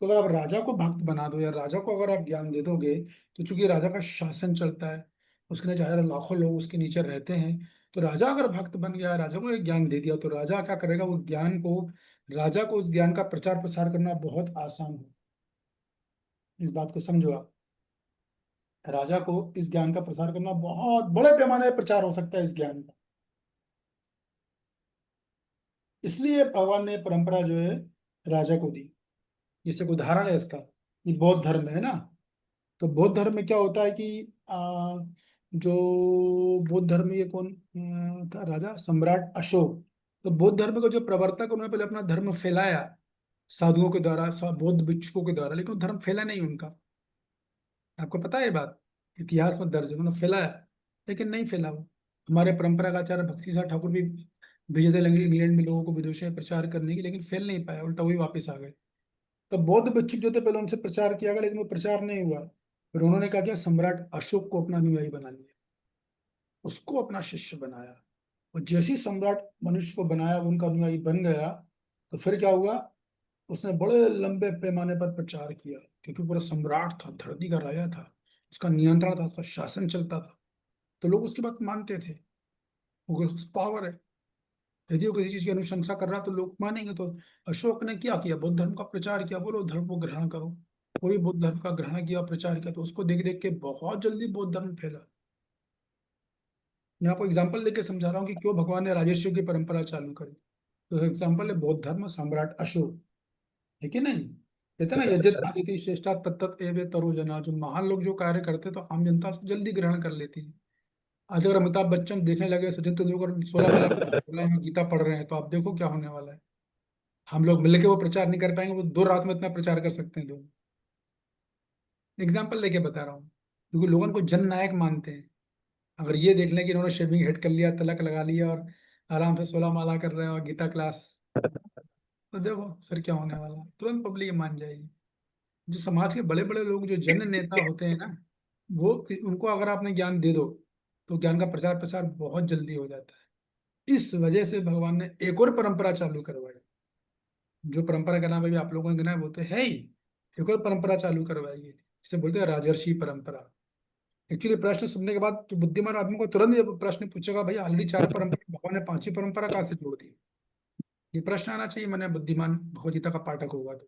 तो अगर आप राजा को भक्त बना दो, या राजा को अगर आप ज्ञान दे दोगे, तो चूंकि राजा का शासन चलता है, उसके नीचे हजारों लाखों लोग उसके नीचे रहते हैं। तो राजा अगर भक्त बन गया, राजा को एक ज्ञान दे दिया, तो राजा क्या करेगा? वो ज्ञान को, राजा को उस ज्ञान का प्रचार प्रसार करना बहुत आसान हो। इस बात को समझो आप। राजा को इस ज्ञान का प्रसार करना, बहुत बड़े पैमाने पर प्रचार हो सकता है इस ज्ञान का। इसलिए भगवान ने परंपरा जो है राजा को दी। जैसे एक उदाहरण है इसका, ये बौद्ध धर्म में है ना। तो बौद्ध धर्म में क्या होता है कि जो बौद्ध धर्म में, ये कौन था राजा? सम्राट अशोक। तो बौद्ध धर्म का जो प्रवर्तक, उन्होंने पहले अपना धर्म फैलाया साधुओं के द्वारा, बौद्ध भिक्षुकों के द्वारा, लेकिन धर्म फैला नहीं उनका। आपको पता है ये बात, इतिहास में दर्ज है, उन्होंने फैलाया लेकिन नहीं फैला वो। हमारे परंपरा का आचार्य भक्ति साहब ठाकुर भी भेजे थे इंग्लैंड में लोगों को विदेशों में प्रचार करने की, लेकिन फैल नहीं पाया, उल्टा वही वापस आ गए। तो बौद्ध भिक्षुक जो थे, पहले उनसे प्रचार किया गया, लेकिन वो प्रचार नहीं हुआ। फिर उन्होंने क्या किया? सम्राट अशोक को अपना अनुयायी बना लिया, उसको अपना शिष्य बनाया। और जैसे ही सम्राट मनुष्य को बनाया, उनका अनुयायी बन गया, तो फिर क्या हुआ? उसने बड़े लंबे पैमाने पर प्रचार किया, क्योंकि पूरा सम्राट था, धरती का राजा था, उसका नियंत्रण था, उसका शासन चलता था। तो लोग उसकी बात मानते थे, वो पावर है। यदि वो किसी चीज की अनुशंसा कर रहा तो लोग मानेंगे। तो अशोक ने क्या किया? बौद्ध धर्म का प्रचार किया, बोलो धर्म को ग्रहण करो। कोई बौद्ध धर्म का ग्रहण किया, प्रचार किया, तो उसको देख देख के बहुत जल्दी बौद्ध धर्म फैला। मैं आपको एग्जाम्पल देके समझा रहा हूँ कि क्यों भगवान ने राजर्षियों की परंपरा चालू करी। तो एग्जाम्पल है बौद्ध धर्म सम्राट अशोक, है कि नहीं? कहते ना यद्यत आदिति श्रेष्ठा तत्त एवे तरो जना, जो महान लोग जो कार्य करते तो आम जनता उसको जल्दी ग्रहण कर लेती है। आज अगर अमिताभ बच्चन देखने लगे सचिन तेंदुलकर 16 माला में गीता पढ़ रहे हैं तो आप देखो क्या होने वाला है। हम लोग मिलके वो प्रचार नहीं कर पाएंगे, वो 2 रात में इतना प्रचार कर सकते हैं। दोनों एग्जाम्पल लेके बता रहा हूँ, क्योंकि लोगों को जन नायक मानते हैं। अगर ये देख लें कि इन्होंने शेविंग हेड कर लिया, तिलक लगा लिया और आराम से 16 माला कर रहे हैं और गीता क्लास, तो देखो फिर क्या होने वाला है, तुरंत पब्लिक मान जाएगी। जो समाज के बड़े बड़े लोग जो जन नेता होते हैं ना, वो उनको अगर आपने ज्ञान दे दो तो ज्ञान का प्रचार प्रसार बहुत जल्दी हो जाता है। इस वजह से भगवान ने एक और परंपरा चालू करवाई, जो परंपरा का नाम अभी आप लोगों ने गिना है वो तो है ही, एक और परंपरा चालू करवाई गई थी, इसे बोलते हैं राजर्षि परंपरा। एक्चुअली प्रश्न सुनने के बाद जो बुद्धिमान आदमी को तुरंत ये प्रश्न पूछेगा, भाई ऑलरेडी 4 परंपरा, भगवान ने 5वीं परंपरा कहाँ से जोड़ दी? ये प्रश्न आना चाहिए, मैंने बुद्धिमान भगवद गीता का पाठक होगा तो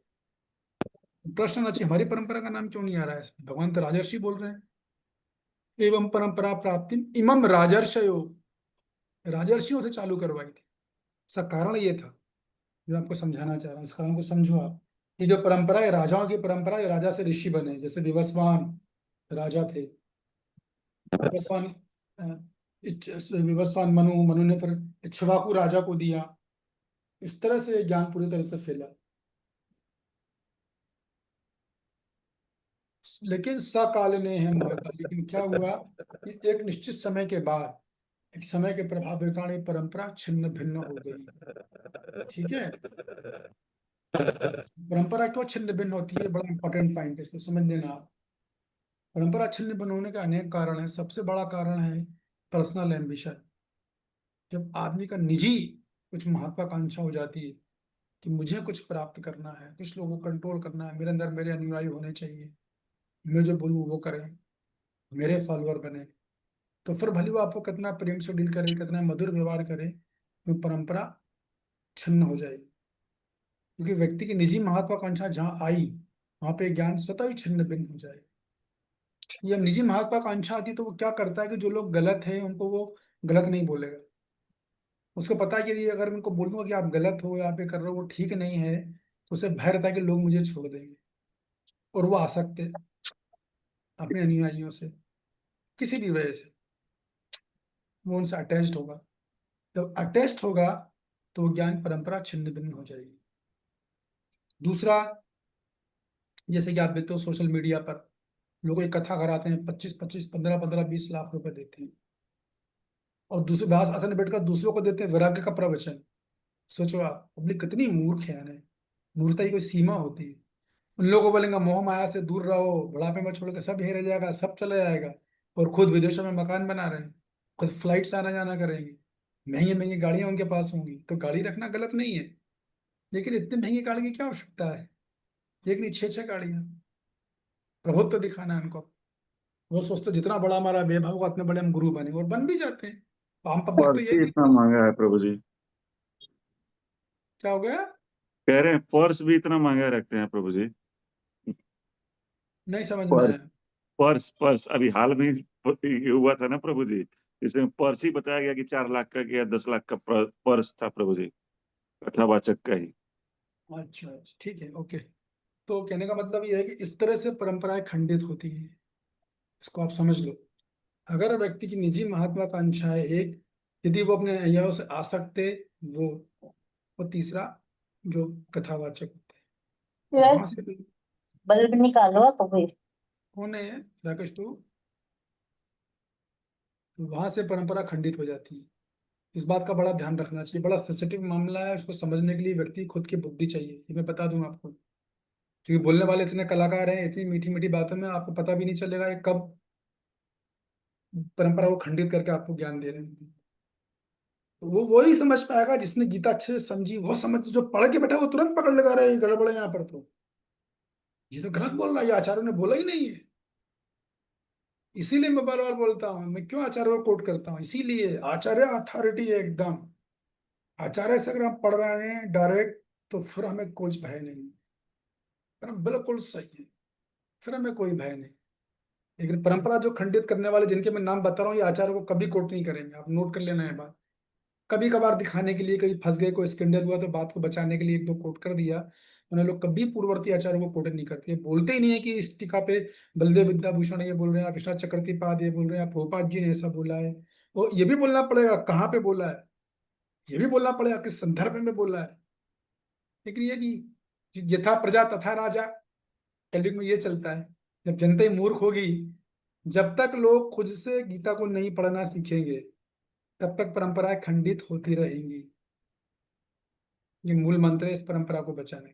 प्रश्न आना चाहिए, हमारी परंपरा का नाम क्यों नहीं आ रहा है इसमें? भगवान तो राजर्षि बोल रहे हैं। एवं परंपरा प्राप्ति इमम राजर्षयो, राजर्षियों से चालू करवाई थी। इसका कारण ये था जो आपको समझाना चाह रहा हूँ, इस कारण को समझो आप। ये जो परंपरा है राजाओं की परंपरा है, राजा से ऋषि बने, जैसे विवस्वान राजा थे, विवस्वान विवस्वान मनु, मनु ने फिर इक्ष्वाकु राजा को दिया। इस तरह से ज्ञान पूरी तरह से फैला। लेकिन सकालीन है महता, लेकिन क्या हुआ कि एक निश्चित समय के बाद, एक समय के प्रभाव के कारण ये परंपरा छिन्न भिन्न हो गई। ठीक है, परंपरा क्यों छिन्न भिन्न होती है, बड़ा इंपॉर्टेंट पॉइंट है, इसको समझ लेना आप। परंपरा छिन्न भिन्न होने के अनेक कारण है। सबसे बड़ा कारण है पर्सनल एम्बिशन। जब आदमी का निजी कुछ महत्वाकांक्षा हो जाती है कि मुझे कुछ प्राप्त करना है, कुछ लोगों को कंट्रोल करना है, मेरे अंदर मेरे अनुयायी होने चाहिए, मैं जो बोलूँ वो करें, मेरे फॉलोअर बने, तो फिर भले वो आपको कितना प्रेम से डील करे, कितना मधुर व्यवहार करे, तो परंपरा छिन्न हो जाएगी। क्योंकि व्यक्ति की निजी महत्वाकांक्षा जहाँ आई, वहां पे ज्ञान स्वतः ही छिन्न भिन्न हो जाए। ये निजी महत्वाकांक्षा आती तो वो क्या करता है कि जो लोग गलत हैं उनको वो गलत नहीं बोलेगा। उसको पता है कि यदि अगर मैं उनको बोल दूंगा कि आप गलत हो या आप ये कर रहे हो वो ठीक नहीं है, तो उसे भय रहता है कि लोग मुझे छोड़ देंगे, और वो आसक्त है अपने अनुयायियों से, किसी भी वजह से वो उनसे अटैच्ड होगा। जब अटैच्ड होगा तो वो ज्ञान परंपरा छिन्न भिन्न हो जाएगी। दूसरा, जैसे कि आप देखते हो सोशल मीडिया पर लोग एक कथा कराते हैं, 25-25, 15-15, 20 लाख रुपए देते हैं, और दूसरे व्यास आसन में बैठकर दूसरों को देते हैं वैराग्य का प्रवचन। सोचो आप, पब्लिक कितनी मूर्ख है यानी, मूर्खता की कोई सीमा होती है। उन लोगों को बोलेंगे मोह माया से दूर रहो, बुढ़ापे में छोड़ के सब यही रह जाएगा, सब चला जाएगा, और खुद विदेशों में मकान बना रहे हैं, खुद फ्लाइट से आना जाना करेंगे, महंगी महंगी गाड़ियां उनके पास होंगी। तो गाड़ी रखना गलत नहीं है, लेकिन इतनी महंगी गाड़ी की क्या आवश्यकता है? एक नहीं 6-6 गाड़ियां, प्रभुत्व दिखाना है उनको। वो सोचते जितना बड़ा हमारा वैभव होगा उतने बड़े हम गुरु बनेंगे, और बन भी जाते हैं। आम पब्लिक तो पर्स यही ही इतना देखती है। महंगा है प्रभु जी। क्या हो गया? कह रहे हैं पर्स भी इतना महंगा रखते हैं प्रभु जी। नहीं समझ में पर्स आया। पर्स पर्स अभी हाल में ये हुआ था ना प्रभु जी, इसमें पर्स ही बताया गया कि 4 लाख का या 10 लाख का पर्स था प्रभु जी, कथावाचक का ही। अच्छा अच्छा, ठीक है, ओके। तो कहने का मतलब ये है कि इस तरह से परंपराएं खंडित होती है, इसको आप समझ लो। अगर व्यक्ति की निजी महत्वाकांक्षा है एक, यदि वो अपने अनुयायियों से आसक्त है, वो और तीसरा जो कथावाचक होते हैं, वहां से बल्ब निकालो आप अभी। कौन है राकेश तो वहां से परंपरा खंडित हो जाती है। इस बात का बड़ा ध्यान रखना चाहिए, बड़ा सेंसिटिव मामला है, उसको समझने के लिए व्यक्ति खुद की बुद्धि चाहिए, ये मैं बता दूं आपको। क्योंकि बोलने वाले इतने कलाकार हैं, इतनी मीठी मीठी बातों में आपको पता भी नहीं चलेगा कि कब परंपरा को खंडित करके आपको ज्ञान दे रहे हैं। तो वो ही समझ पाएगा जिसने गीता अच्छे से समझी, वो समझ, जो पढ़ के बैठा वो तुरंत पकड़ लगा रहा है ये गड़बड़ है यहाँ पर, तो ये तो गलत बोल रहा है, ये आचार्यों ने बोला ही नहीं है। इसीलिए मैं बार बार बोलता हूँ, मैं क्यों आचार्य को कोट करता हूँ, इसीलिए आचार्य अथॉरिटी है एकदम। आचार्य से अगर हम पढ़ रहे हैं डायरेक्ट तो फिर हमें कुछ भय नहीं, फिर हम बिल्कुल सही है, फिर हमें कोई भय नहीं। लेकिन परंपरा जो खंडित करने वाले जिनके मैं नाम बता रहा हूँ, ये आचार्य को कभी कोट नहीं करेंगे, आप नोट कर लेना है बात। कभी कभार दिखाने के लिए, कहीं फंस गए, कोई स्कैंडल हुआ तो बात को बचाने के लिए एक दो कोट कर दिया, उन्हें लोग कभी पूर्ववर्ती आचार्य को कोट नहीं करते, बोलते ही नहीं है कि इस टीका पे बलदेव विद्याभूषण ये बोल रहे हैं, विश्वनाथ चक्रवर्ती पाद ये बोल रहे हैं, प्रभुपाद जी ने ऐसा बोला है। तो ये भी बोलना पड़ेगा कहाँ पे बोला है, ये भी बोलना पड़ेगा किस संदर्भ में बोला है। लेकिन ये कि यथा प्रजा तथा राजा, कलयुग में ये चलता है। जब जनता ही मूर्ख होगी, जब तक लोग खुद से गीता को नहीं पढ़ना सीखेंगे, तब तक परंपराएं खंडित होती रहेंगी। ये मूल मंत्र है इस परंपरा को बचाने।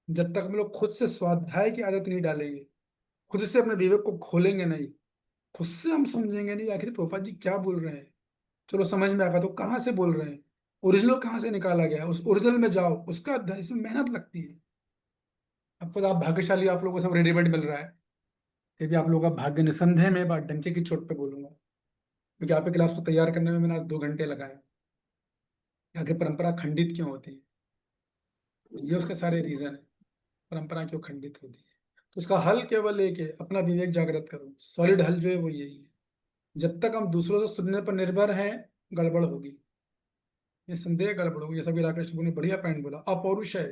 जब तक हम लोग खुद से स्वाध्याय की आदत नहीं डालेंगे, खुद से अपने विवेक को खोलेंगे नहीं, खुद से हम समझेंगे नहीं आखिर प्रभुपाद जी क्या बोल रहे हैं। चलो समझ में आएगा तो कहाँ से बोल रहे हैं, ओरिजिनल कहाँ से निकाला गया, उस ओरिजिनल में जाओ, उसका अध्ययन, इसमें मेहनत लगती है। आपको आप भाग्यशाली, आप लोगों को सब रेडीमेड मिल रहा है, फिर भी आप लोगों का भाग्य निसंदेह में बात डंके की चोट पे बोलूंगा, क्योंकि आपके क्लास को तैयार करने में मैंने आज 2 घंटे लगाए। आगे परंपरा खंडित क्यों होती है, ये उसके सारे रीजन है, परंपरा क्यों खंडित होती है। तो उसका हल केवल एक है, अपना विवेक जागृत करो। सॉलिड हल जो है वो यही है। जब तक हम दूसरों से सुनने पर निर्भर हैं, गड़बड़ होगी, ये संदेह गड़बड़ होगी। जैसा भी राकेश ने बढ़िया पॉइंट बोला, अपौरुष है।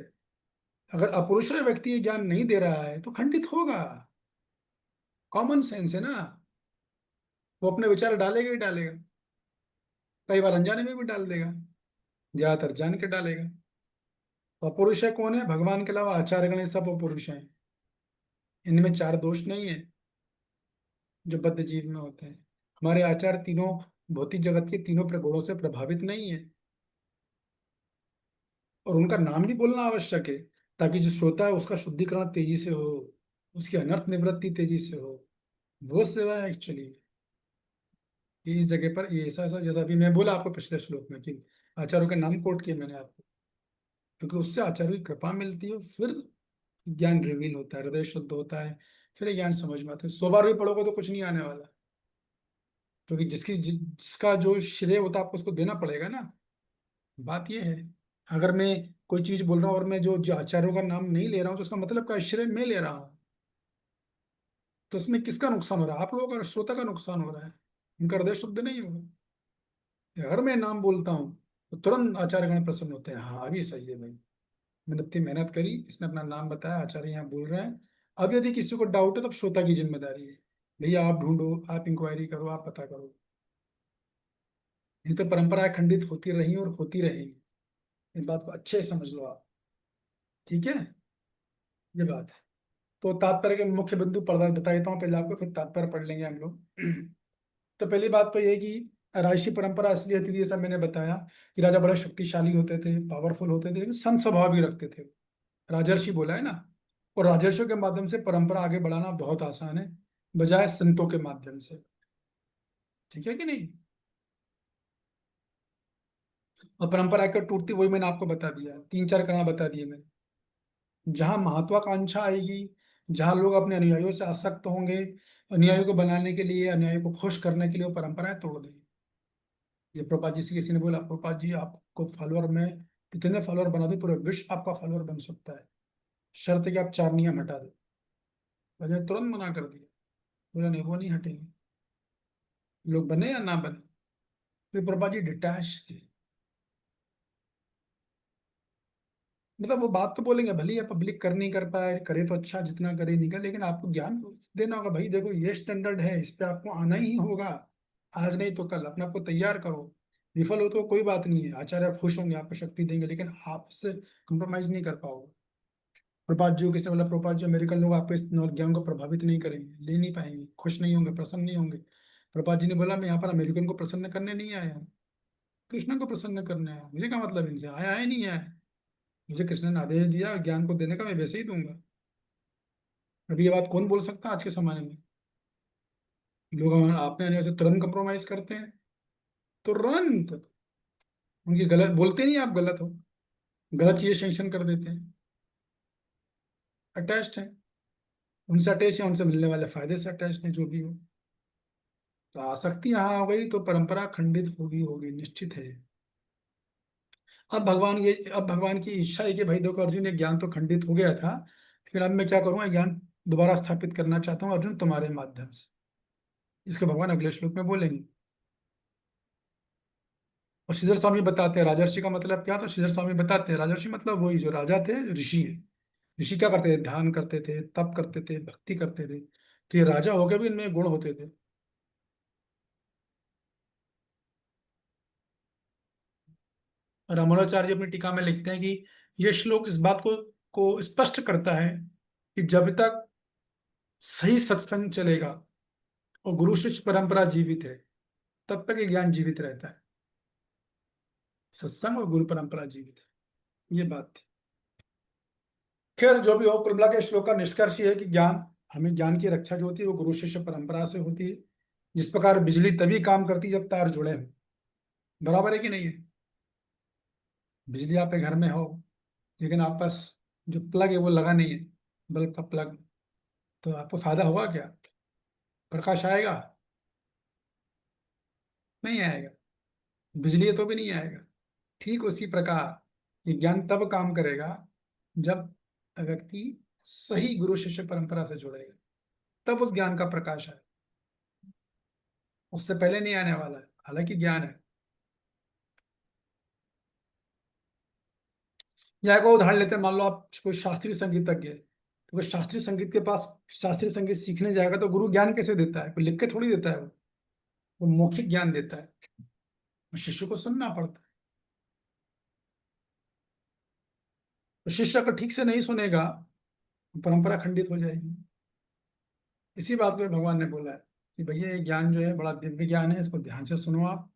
अगर अपौरुष व्यक्ति ये ज्ञान नहीं दे रहा है तो खंडित होगा, कॉमन सेंस है ना। वो अपने विचार डालेगा ही डालेगा, कई बार अनजाने में भी डाल देगा, ज्यादातर जान के डालेगा। तो अपौरुष कौन है? भगवान के अलावा आचार्यगण ये सब अपौरुष हैं। इनमें 4 दोष नहीं है जो बद्ध जीव में होते हैं। हमारे आचार्य तीनों भौतिक जगत के तीनों प्रगुणों से प्रभावित नहीं है, और उनका नाम भी बोलना आवश्यक है, ताकि जो श्रोता है उसका शुद्धिकरण तेजी से हो, उसकी अनर्थ निवृत्ति तेजी से हो। वो सेवा है एक्चुअली। इस जगह पर ये ऐसा ऐसा, जैसा अभी मैं बोला आपको पिछले श्लोक में कि आचार्यों के नाम कोट किए मैंने आपको, क्योंकि उससे आचार्यों की कृपा मिलती है, फिर ज्ञान रिवील होता है, हृदय शुद्ध होता है, फिर ये ज्ञान समझ में आता है। 100 बार भी पढ़ोगे तो कुछ नहीं आने वाला, क्योंकि जिसका जो श्रेय होता है आपको उसको देना पड़ेगा ना। बात ये है, अगर मैं कोई चीज बोल रहा हूँ और मैं जो आचार्यों का नाम नहीं ले रहा हूँ, तो उसका मतलब क्या, श्रेय मैं ले रहा हूँ, तो इसमें किसका नुकसान हो रहा है? आप लोगों का, श्रोता का नुकसान हो रहा है, उनका हृदय शुद्ध नहीं होगा। अगर मैं नाम बोलता हूँ तो तुरंत आचार्यगण प्रसन्न होते हैं, हाँ अभी सही है भाई, मैंने इतनी मेहनत करी, इसने अपना नाम बताया, आचार्य यहाँ बोल रहे हैं। अब यदि किसी को डाउट है, तब श्रोता की जिम्मेदारी है, भैया आप ढूंढो, आप इंक्वायरी करो, आप पता करो। नहीं तो परंपराएं खंडित होती रही और होती रहेंगी, इस बात को अच्छे से समझ लो आप, ठीक है। ये बात है। तो तात्पर्य के मुख्य बिंदु पढ़ बता देता हूँ पहले आपको, फिर तात्पर्य पढ़ लेंगे हम लोग। तो पहली बात तो ये कि राजसी परंपरा असली होती थी, जैसा मैंने बताया कि राजा बड़े शक्तिशाली होते थे, पावरफुल होते थे, लेकिन संत स्वभाव भी रखते थे। राजर्षि बोला है ना, और राजर्षियों के माध्यम से परंपरा आगे बढ़ाना बहुत आसान है, बजाय संतों के माध्यम से। ठीक है कि नहीं? और परंपरा क्यों टूटती, वही मैंने आपको बता दिया, 3-4 कारण बता दिए मैंने। जहां महत्वाकांक्षा आएगी, जहां लोग अपने अनुयायियों से आसक्त होंगे, अनुयायियों को बनाने के लिए, अनुयायियों को खुश करने के लिए वो परंपराएं तोड़ देंगे। ये प्रभुपाद जी से किसी ने बोला, प्रभुपाद जी आपको फॉलोअर में इतने फॉलोअर बना दो, पूरा विश्व आपका फॉलोअर बन सकता है, शर्त है कि आप 4 नियम हटा दो। मैंने तुरंत मना कर दिया, बोला नहीं वो नहीं हटेंगे, लोग बने या ना बने। फिर प्रभुपाद जी डिटैच थे, मतलब वो बात तो बोलेंगे, भले ही पब्लिक कर नहीं कर पाए, करे तो अच्छा, जितना करे नहीं करे, लेकिन आपको ज्ञान देना होगा, भाई देखो ये स्टैंडर्ड है, इस पे आपको आना ही होगा, आज नहीं तो कल अपने आपको तैयार करो। विफल हो तो कोई बात नहीं है, आचार्य खुश होंगे, आपको शक्ति देंगे, लेकिन आप इससे कंप्रोमाइज नहीं कर पाओगे। प्रपात जी को किसने बोला, प्रपात जी अमेरिकन लोग आपके इस ज्ञान को प्रभावित नहीं करेंगे, ले नहीं पाएंगे, खुश नहीं होंगे, प्रसन्न नहीं होंगे। प्रपात जी ने बोला मैं यहाँ पर अमेरिकन को प्रसन्न करने नहीं आया हूँ, कृष्ण को प्रसन्न करने आया हूँ। मुझे क्या मतलब इनसे, आया है नहीं आया, मुझे कृष्ण ने आदेश दिया ज्ञान को देने का, मैं वैसे ही दूंगा। अभी ये बात कौन बोल सकता है आज के समय में? लोग आपने आने से तुरंत कंप्रोमाइज करते हैं, तुरंत। उनकी गलत बोलते नहीं, आप गलत हो, गलत चीजें सेंक्शन कर देते हैं। अटैच्ड है, उनसे अटैच है, उनसे मिलने वाले फायदे से अटैच्ड है, जो भी हो। तो आसक्ति यहाँ हो गई तो परंपरा खंडित होगी, होगी निश्चित है। अब भगवान की इच्छा है कि भाई देखो अर्जुन, ये ज्ञान तो खंडित हो गया था, लेकिन अब मैं क्या करूंगा, ज्ञान दोबारा स्थापित करना चाहता हूँ अर्जुन तुम्हारे माध्यम से, इसके भगवान अगले श्लोक में बोलेंगे। और श्रीधर स्वामी बताते हैं राजर्षि का मतलब क्या, तो श्रीधर स्वामी बताते हैं राजर्षि मतलब वही जो राजा थे, ऋषि है। ऋषि क्या करते थे, ध्यान करते थे, तप करते थे, भक्ति करते थे, तो ये राजा हो गए भी इनमें गुण होते थे। रामानुजाचार्य जी अपनी टीका में लिखते हैं कि यह श्लोक इस बात को स्पष्ट करता है कि जब तक सही सत्संग चलेगा और गुरु शिष्य परंपरा जीवित है, तब तक ये ज्ञान जीवित रहता है। सत्संग और गुरु परंपरा जीवित है, ये बात थी। खैर जो भी हो, कुल मिला के श्लोक का निष्कर्ष ये है कि ज्ञान की रक्षा जो होती है वो गुरु शिष्य परंपरा से होती है। जिस प्रकार बिजली तभी काम करती है जब तार जुड़े हों, बराबर है कि नहीं है। बिजली आपके घर में हो लेकिन आप पास जो प्लग है वो लगा नहीं है, बल्ब का प्लग, तो आपको फायदा होगा क्या? प्रकाश आएगा? नहीं आएगा। बिजली है तो भी नहीं आएगा। ठीक उसी प्रकार ये ज्ञान तब काम करेगा जब व्यक्ति सही गुरु शिष्य परंपरा से जुड़ेगा, तब उस ज्ञान का प्रकाश है, उससे पहले नहीं आने वाला है। हालांकि ज्ञान है। या को उदाहरण लेते हैं, मान लो आप कोई शास्त्रीय संगीतज्ञ है, तो कोई शास्त्रीय संगीत के पास शास्त्रीय संगीत सीखने जाएगा तो गुरु ज्ञान कैसे देता है? कोई लिख के थोड़ी देता है, वो मौखिक ज्ञान देता है, शिष्य को सुनना पड़ता है। तो शिष्य अगर ठीक से नहीं सुनेगा परंपरा खंडित हो जाएगी। इसी बात को भगवान ने बोला है कि भैया ये ज्ञान जो है बड़ा दिव्य ज्ञान है, इसको ध्यान से सुनो आप,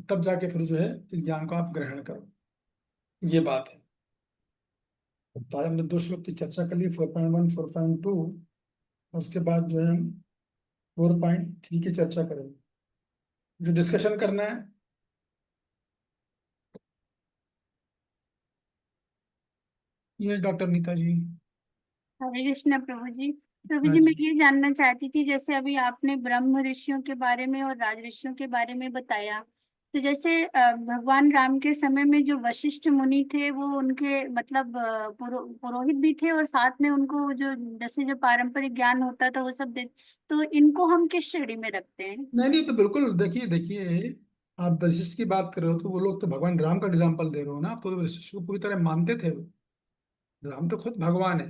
तब जाके फिर जो है इस ज्ञान को आप ग्रहण करो, ये बात है। तो आज हमने 2 श्लोक की चर्चा कर ली, 4.1 4.2, और उसके बाद जो है हम 4.3 की चर्चा करेंगे। जो डिस्कशन करना है ये डॉक्टर नीता जी। हरे कृष्ण प्रभु जी। प्रभु जी मैं ये जानना चाहती थी, जैसे अभी आपने ब्रह्म ऋषियों के बारे में और राज ऋषियों के बारे में बताया, तो जैसे भगवान राम के समय में जो वशिष्ठ मुनि थे वो उनके मतलब पुरोहित भी थे, और साथ में उनको जो जैसे जो पारंपरिक ज्ञान होता था वो सब दे, तो इनको हम किस श्रेणी में रखते हैं? नहीं तो बिल्कुल, देखिए आप वशिष्ठ की बात कर रहे हो तो वो लोग तो भगवान राम का एग्जाम्पल दे रहे हो ना, आप तो वशिष्ठ को पूरी तरह मानते थे। वो राम तो खुद भगवान है।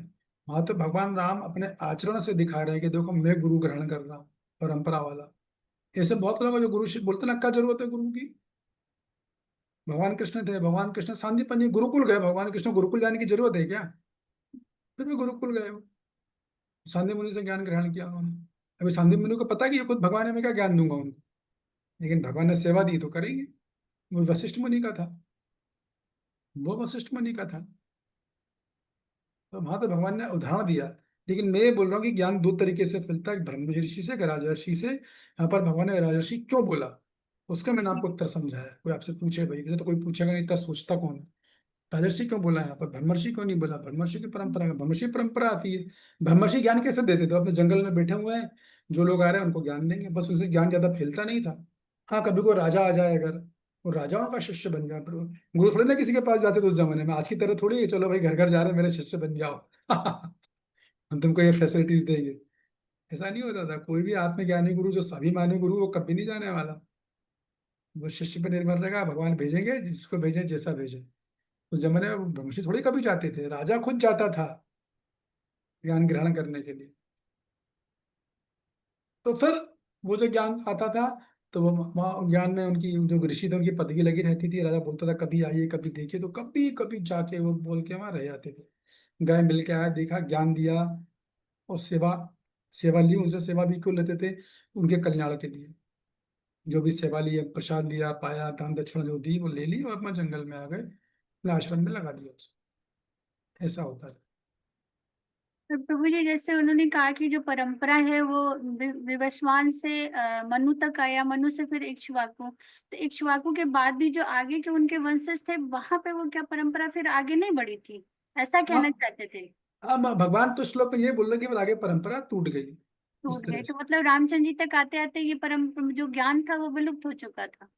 वहां तो भगवान राम अपने आचरण से दिखा रहे हैं कि देखो मैं गुरु ग्रहण कर रहा हूँ, परंपरा वाला। ऐसे बहुत लोग जो गुरु शिष्य बोलते ना, क्या जरूरत है गुरु की? भगवान कृष्ण थे, भगवान कृष्ण सांदीपनि गुरुकुल गए, भगवान कृष्ण गुरुकुल जाने की जरूरत है क्या? फिर भी गुरुकुल गए, सांदी मुनि से ज्ञान ग्रहण किया उन्होंने। अभी सांदी मुनि को पता कि ये खुद भगवान है, मैं क्या ज्ञान दूंगा उनको, लेकिन भगवान ने सेवा दी तो करेंगे। वो वशिष्ठ मुनि का था, वो वशिष्ठ मुनि का था, तो वहां तो भगवान ने उदाहरण दिया। लेकिन मैं ये बोल रहा हूँ कि ज्ञान 2 तरीके से फैलता है, ब्रह्म ऋषि से, राजर्षि से। यहाँ पर भगवान ने राजर्षि क्यों बोला उसका मैंने आपको उत्तर समझाया। कोई आपसे पूछे भाई, वैसे तो कोई पूछेगा नहीं, इतना सोचता कौन है। राजर्षि क्यों बोला यहाँ पर, ब्रह्मर्षि क्यों नहीं बोला? ब्रह्मर्षि की परंपरा, ब्रह्मर्षि परंपरा आती है। ब्रह्मर्षि ज्ञान कैसे देते थे? अपने जंगल में बैठे हुए हैं, जो लोग आ रहे हैं उनको ज्ञान देंगे, बस उनसे ज्ञान ज्यादा फैलता नहीं था। हाँ कभी कोई राजा आ जाए अगर, वो राजाओं का शिष्य बन जाए, पर गुरु थोड़ी ना किसी के पास जाते थे उस जमाने में। आज की तरह थोड़ी है, चलो भाई घर घर जा रहे हैं, मेरे शिष्य बन जाओ हम तुमको ये फैसिलिटीज देंगे। ऐसा नहीं होता था। कोई भी आत्मज्ञानी गुरु जो स्वाभिमानी गुरु, वो कभी नहीं जाने वाला। वो शिष्य पर निर्भर रहेगा, भगवान भेजेंगे जिसको भेजें, जैसा भेजें। उस जमाने में ब्रह्मर्षि थोड़ी कभी जाते थे, राजा खुद जाता था ज्ञान ग्रहण करने के लिए। तो फिर वो जो ज्ञान आता था तो वो वहाँ ज्ञान में उनकी जो ऋषि थे उनकी पदवी लगी रहती थी। राजा बोलता था कभी आइए, कभी देखिए, तो कभी कभी जाके वो बोल के वहां रह जाते थे। गए, मिल के आया, देखा, ज्ञान दिया, और सेवा सेवा ली उनसे। सेवा भी क्यों लेते थे? उनके कल्याण के लिए। जो भी सेवा ली, प्रसाद लिया, पाया, दान दक्षिणा जो दी वो ले ली, और अपना जंगल में आ गए, अपने आश्रम में लगा दिया उसको। ऐसा होता था। तो प्रभु जी जैसे उन्होंने कहा कि जो परंपरा है वो विवस्वान से मनु तक आया, मनु से फिर इक्ष्वाकु, तो इक्ष्वाकु के बाद भी जो आगे के उनके वंशज थे वहां पे वो क्या परंपरा फिर आगे नहीं बढ़ी थी, ऐसा कहना चाहते थे? हाँ भगवान तो श्लोक में ये बोल रहे कि आगे परंपरा टूट गई इस टूट तरह गए, से। तो मतलब रामचंद्र जी तक आते आते ये जो ज्ञान था वो विलुप्त हो चुका था।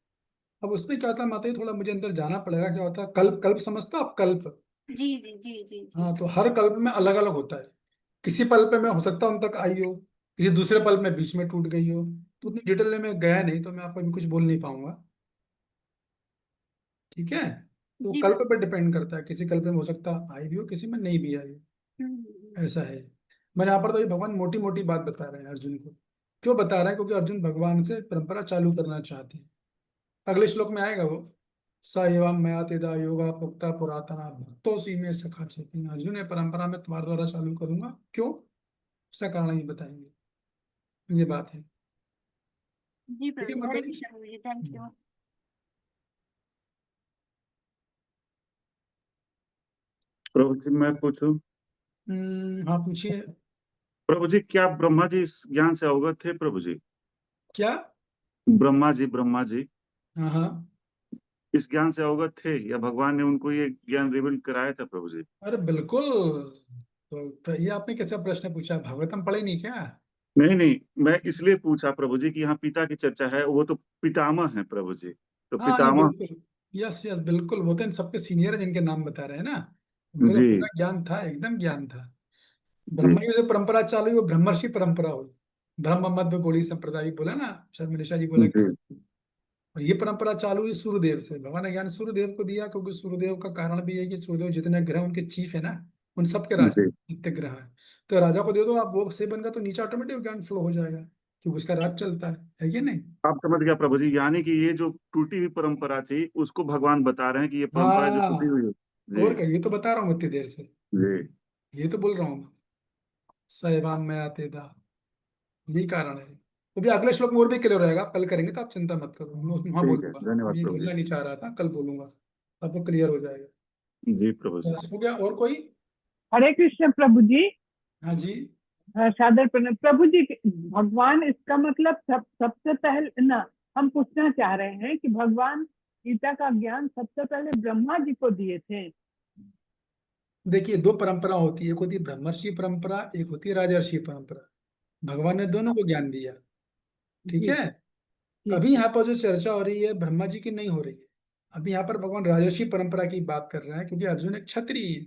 अब उसमें क्या था माता जी, थोड़ा मुझे अंदर जाना पड़ेगा। क्या होता है कल्प? कल्प समझते हो आप? कल्प, जी जी जी जी जी। हाँ, तो हर कल्प में अलग अलग होता है। किसी पल पे मैं हो सकता उन तक आई हो, किसी दूसरे पल में बीच में टूट गई हो। तो उतनी डिटेल में गया नहीं, तो मैं आपको अभी कुछ बोल नहीं पाऊंगा। ठीक है, तो जी कल्प प्रभु। पे डिपेंड करता है, किसी कल्प में हो सकता आई भी हो, किसी में नहीं भी आई हो। ऐसा है। मैंने यहाँ पर तो ये भगवान मोटी मोटी बात बता रहे हैं अर्जुन को। क्यों बता रहे हैं? क्योंकि अर्जुन भगवान से परंपरा चालू करना चाहते हैं। अगले श्लोक में आएगा वो, स एवं मया तेदा योगा पुक्ता पुरातना भक्तों सी में सखा चेती। अर्जुन, ये परंपरा में तुम्हारे द्वारा चालू करूंगा। क्यों? उसका कारण ही बताएंगे। ये बात है। जी ठीक है, प्रभु, मैं हरे कहीं कृष्ण प्रभु जी, थैंक यू। प्रभु जी मैं पूछूं? हाँ पूछिए। प्रभु जी, क्या ब्रह्मा जी इस ज्ञान से अवगत थे प्रभु जी? क्या? ब्रह्मा जी हाँ हाँ। इस ज्ञान से अवगत थे या भगवान ने उनको ये ज्ञान रिवील कराया था प्रभु जी? अरे बिल्कुल। तो ये आपने कैसा प्रश्न पूछा? भागवतम पढ़े नहीं क्या? नहीं नहीं, मैं इसलिए पूछा प्रभु जी कि यहाँ पिता की चर्चा है, वो तो पितामह है प्रभु जी, तो हाँ नहीं पितामह। बिल्कुल। यस यस बिल्कुल, वो तो इन सबके सीनियर है जिनके नाम बता रहे हैं ना। उनको तो जी पूरा ज्ञान था, एकदम ज्ञान था। जी ब्रह्मा की जो परंपरा चालू हुई वो ब्रह्मर्षि परंपरा हुई। ब्रह्म मध्य गौड़ी संप्रदाय बोला ना, शायद मनीषा जी बोला जी किसी। और ये परंपरा चालू हुई सूर्यदेव से। भगवान ने ज्ञान सूर्यदेव को दिया, क्योंकि सूर्यदेव का कारण भी है कि सूर्यदेव जितने ग्रह उनके चीफ है ना, उन सबके राजा जी। जितने ग्रह हैं। तो राजा को दे दो आप, वो से बनगा तो नीचे ऑटोमेटिक ज्ञान फ्लो हो जाएगा, क्योंकि उसका राज चलता है कि नहीं? आप समझ गया प्रभु जी, यानी कि ये जो टूटी हुई परंपरा थी उसको भगवान बता रहे हैं कि ये परंपरा जो टूटी हाँ, हुई है। जी और क्या, ये तो बता रहा हूँ इतनी देर से। जी ये तो बोल रहा हूँ मैं, सैवान में आते था, यही कारण है। तो भी अगले श्लोक में और भी क्लियर रहेगा, आप कल करेंगे तो आप चिंता मत करो, मैं वहाँ ठीक है, बोलूंगा। धन्यवाद ये प्रभु जी। बोलना नहीं चाह रहा था, कल बोलूंगा, आपको क्लियर हो जाएगा। जी प्रभु जी। बस हो गया, और कोई? हरे कृष्ण प्रभु जी। हाँ जी। सादर प्रणाम प्रभु जी। भगवान इसका मतलब सबसे पहले ना, हम पूछना चाह रहे हैं कि भगवान गीता का ज्ञान सबसे पहले ब्रह्मा जी को दिए थे। देखिए, दो परंपरा होती है, एक होती है ब्रह्मर्षि परंपरा, एक होती है राजर्षि परंपरा। भगवान ने दोनों को ज्ञान दिया। ठीक जी है। जी अभी यहाँ पर जो चर्चा हो रही है ब्रह्मा जी की नहीं हो रही है। अभी यहाँ पर भगवान राजर्षि परंपरा की बात कर रहे हैं, क्योंकि अर्जुन एक क्षत्रिय है।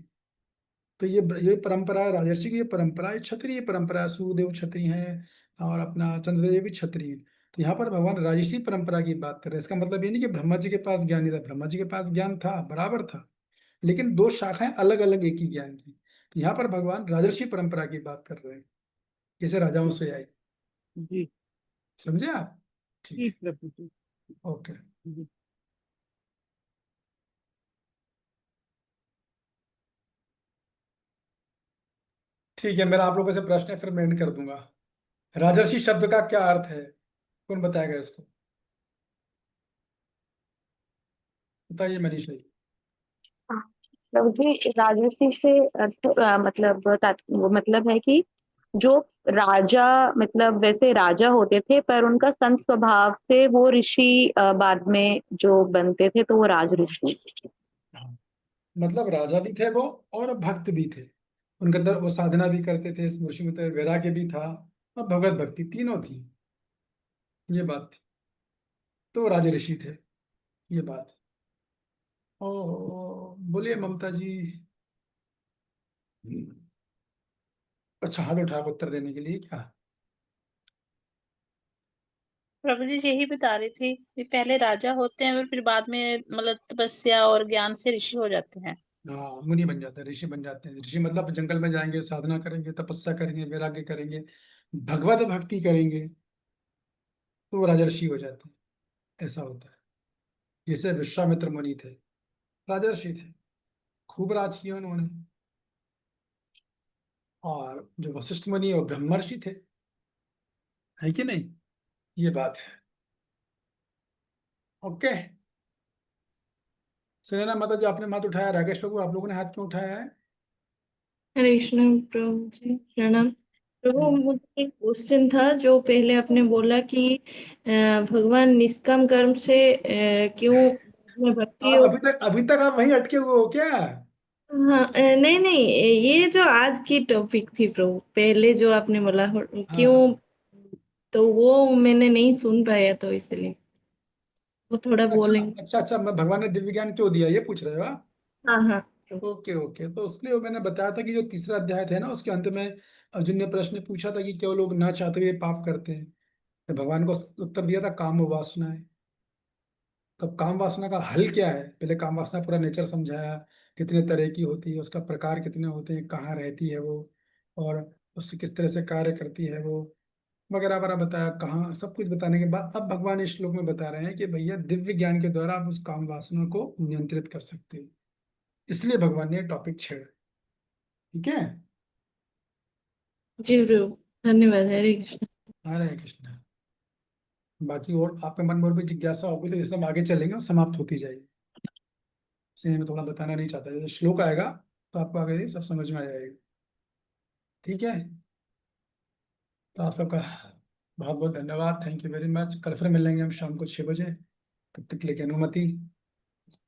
तो ये परंपरा है राजर्षि की, ये परंपरा है क्षत्रिय परंपरा है। सूर्यदेव क्षत्रिय हैं, और अपना चंद्रदेव भी क्षत्रिय हैं। तो यहाँ पर भगवान राजर्षि परंपरा की बात कर रहे हैं। इसका मतलब ये नहीं कि ब्रह्मा जी के पास ज्ञान नहीं था, ब्रह्मा जी के पास ज्ञान था, बराबर था। लेकिन दो शाखाएं अलग अलग एक ही ज्ञान की। तो यहाँ पर भगवान राजर्षि परंपरा की बात कर रहे हैं, जैसे राजाओं से आई। जी समझे आप? ठीक जी है। प्रभु जी। ओके। जी ठीक है, मेरा आप लोगों से प्रश्न है, फिर मैं एंड कर दूंगा। राजर्षि शब्द का क्या अर्थ है? कौन बताएगा इसको? बताइए मनीषा जी। प्रभु जी, राजर्षि से अर्थ मतलब वो मतलब है कि जो राजा, मतलब वैसे राजा होते थे पर उनका संत स्वभाव से वो ऋषि बाद में जो बनते थे तो वो राज ऋषि। हाँ, मतलब राजा भी थे वो, और भक्त भी थे। उनके अंदर वो साधना भी करते थे, स्मृति में तो वैराग्य भी था, और भगवत भक्ति तीनों थी। ये बात थी। तो वो राज ऋषि थे। ये बात। ओ, बोलिए ममता जी। अच्छा, हाथ उठा के उत्तर देने के लिए क्या? प्रभु जी यही बता रही थी कि पहले राजा होते हैं और फिर बाद में मतलब तपस्या और ज्ञान से ऋषि हो जाते हैं। हाँ, मुनि बन जाते हैं, ऋषि बन जाते हैं। ऋषि मतलब जंगल में जाएंगे, साधना करेंगे, तपस्या करेंगे, वैराग्य करेंगे, भगवत भक्ति करेंगे, तो वो राजर्षि हो जाते हैं। ऐसा होता है। जैसे विश्वामित्र मुनि थे, राजर्षि थे, खूब राज किया उन्होंने। और जो वशिष्ठ मुनि वो ब्रह्मर्षि थे, है कि नहीं? ये बात है। ओके। सुनैना माता जी, आपने हाथ उठाया। राकेश बाबू, आप लोगों ने हाथ क्यों उठाया है? हरे कृष्ण प्रभु जी, प्रणाम प्रभु। प्रणाम। मुझे एक क्वेश्चन था, जो पहले आपने बोला कि भगवान निष्काम कर्म से क्यों में भक्ति और अभी तक आप वहीं अटके हुए हो क्या? हाँ, नहीं नहीं, ये जो आज की टॉपिक थी प्रभु, पहले जो आपने बोला हाँ क्यों, हाँ। तो वो मैंने नहीं सुन पाया, तो इसलिए वो थोड़ा अच्छा बोलेंगे। अच्छा अच्छा, मैं भगवान ने दिव्य ज्ञान क्यों दिया, ये पूछ रहे हो आप? हाँ हाँ। ओके ओके, तो इसलिए वो मैंने बताया था कि जो तीसरा अध्याय था ना, उसके अंत में अर्जुन ने प्रश्न पूछा था कि क्यों लोग ना चाहते हुए पाप करते हैं, तो भगवान को उत्तर दिया था काम वासना है। तब काम वासना का हल क्या है, पहले काम वासना पूरा नेचर समझाया, कितने तरह की होती है, उसका प्रकार कितने होते हैं, कहाँ रहती है वो, और उससे किस तरह से कार्य करती है वो, वगैरह वगैरह बताया। कहाँ सब कुछ बताने के बाद अब भगवान इस श्लोक में बता रहे हैं कि भैया दिव्य ज्ञान के द्वारा आप उस काम वासना को नियंत्रित कर सकते हो। इसलिए भगवान ने टॉपिक छेड़ा। ठीक है, जी प्रभु, धन्यवाद। हरे कृष्ण। हरे कृष्ण। बाकी और आपके मन में और भी जिज्ञासा होगी तो जैसे हम आगे चलेंगे और समाप्त होती जाएगी, इसलिए मैं थोड़ा बताना नहीं चाहता। जैसे श्लोक आएगा तो आपको आगे सब समझ में आ जाएगा। ठीक है, तो आप सबका बहुत बहुत धन्यवाद, थैंक यू वेरी मच। कल फिर मिलेंगे हम शाम को 6 बजे, तब तक के लिए अनुमति।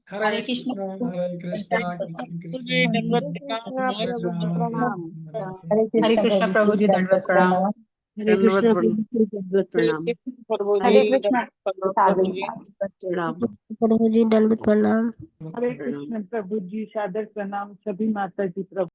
हरे हरे कृष्ण कृष्णा प्रभु। हरे कृष्णा कृष्ण जी कृष्ण दंडवत हरे प्रणाम राम हरे हरे कृष्ण कृष्ण प्रभु प्रभु जी, जी, दंडवत प्रणाम। हरे दंडवत कृष्ण प्रणाम प्रभु जी, दंडवत प्रणाम। प्रभु हरे जी कृष्ण सागर प्रभु जी प्रणाम। प्रभु जी दंडवत प्रणाम। हरे प्रणाम। कृष्ण प्रभु जी, सादर प्रणाम सभी माता जी प्रभु।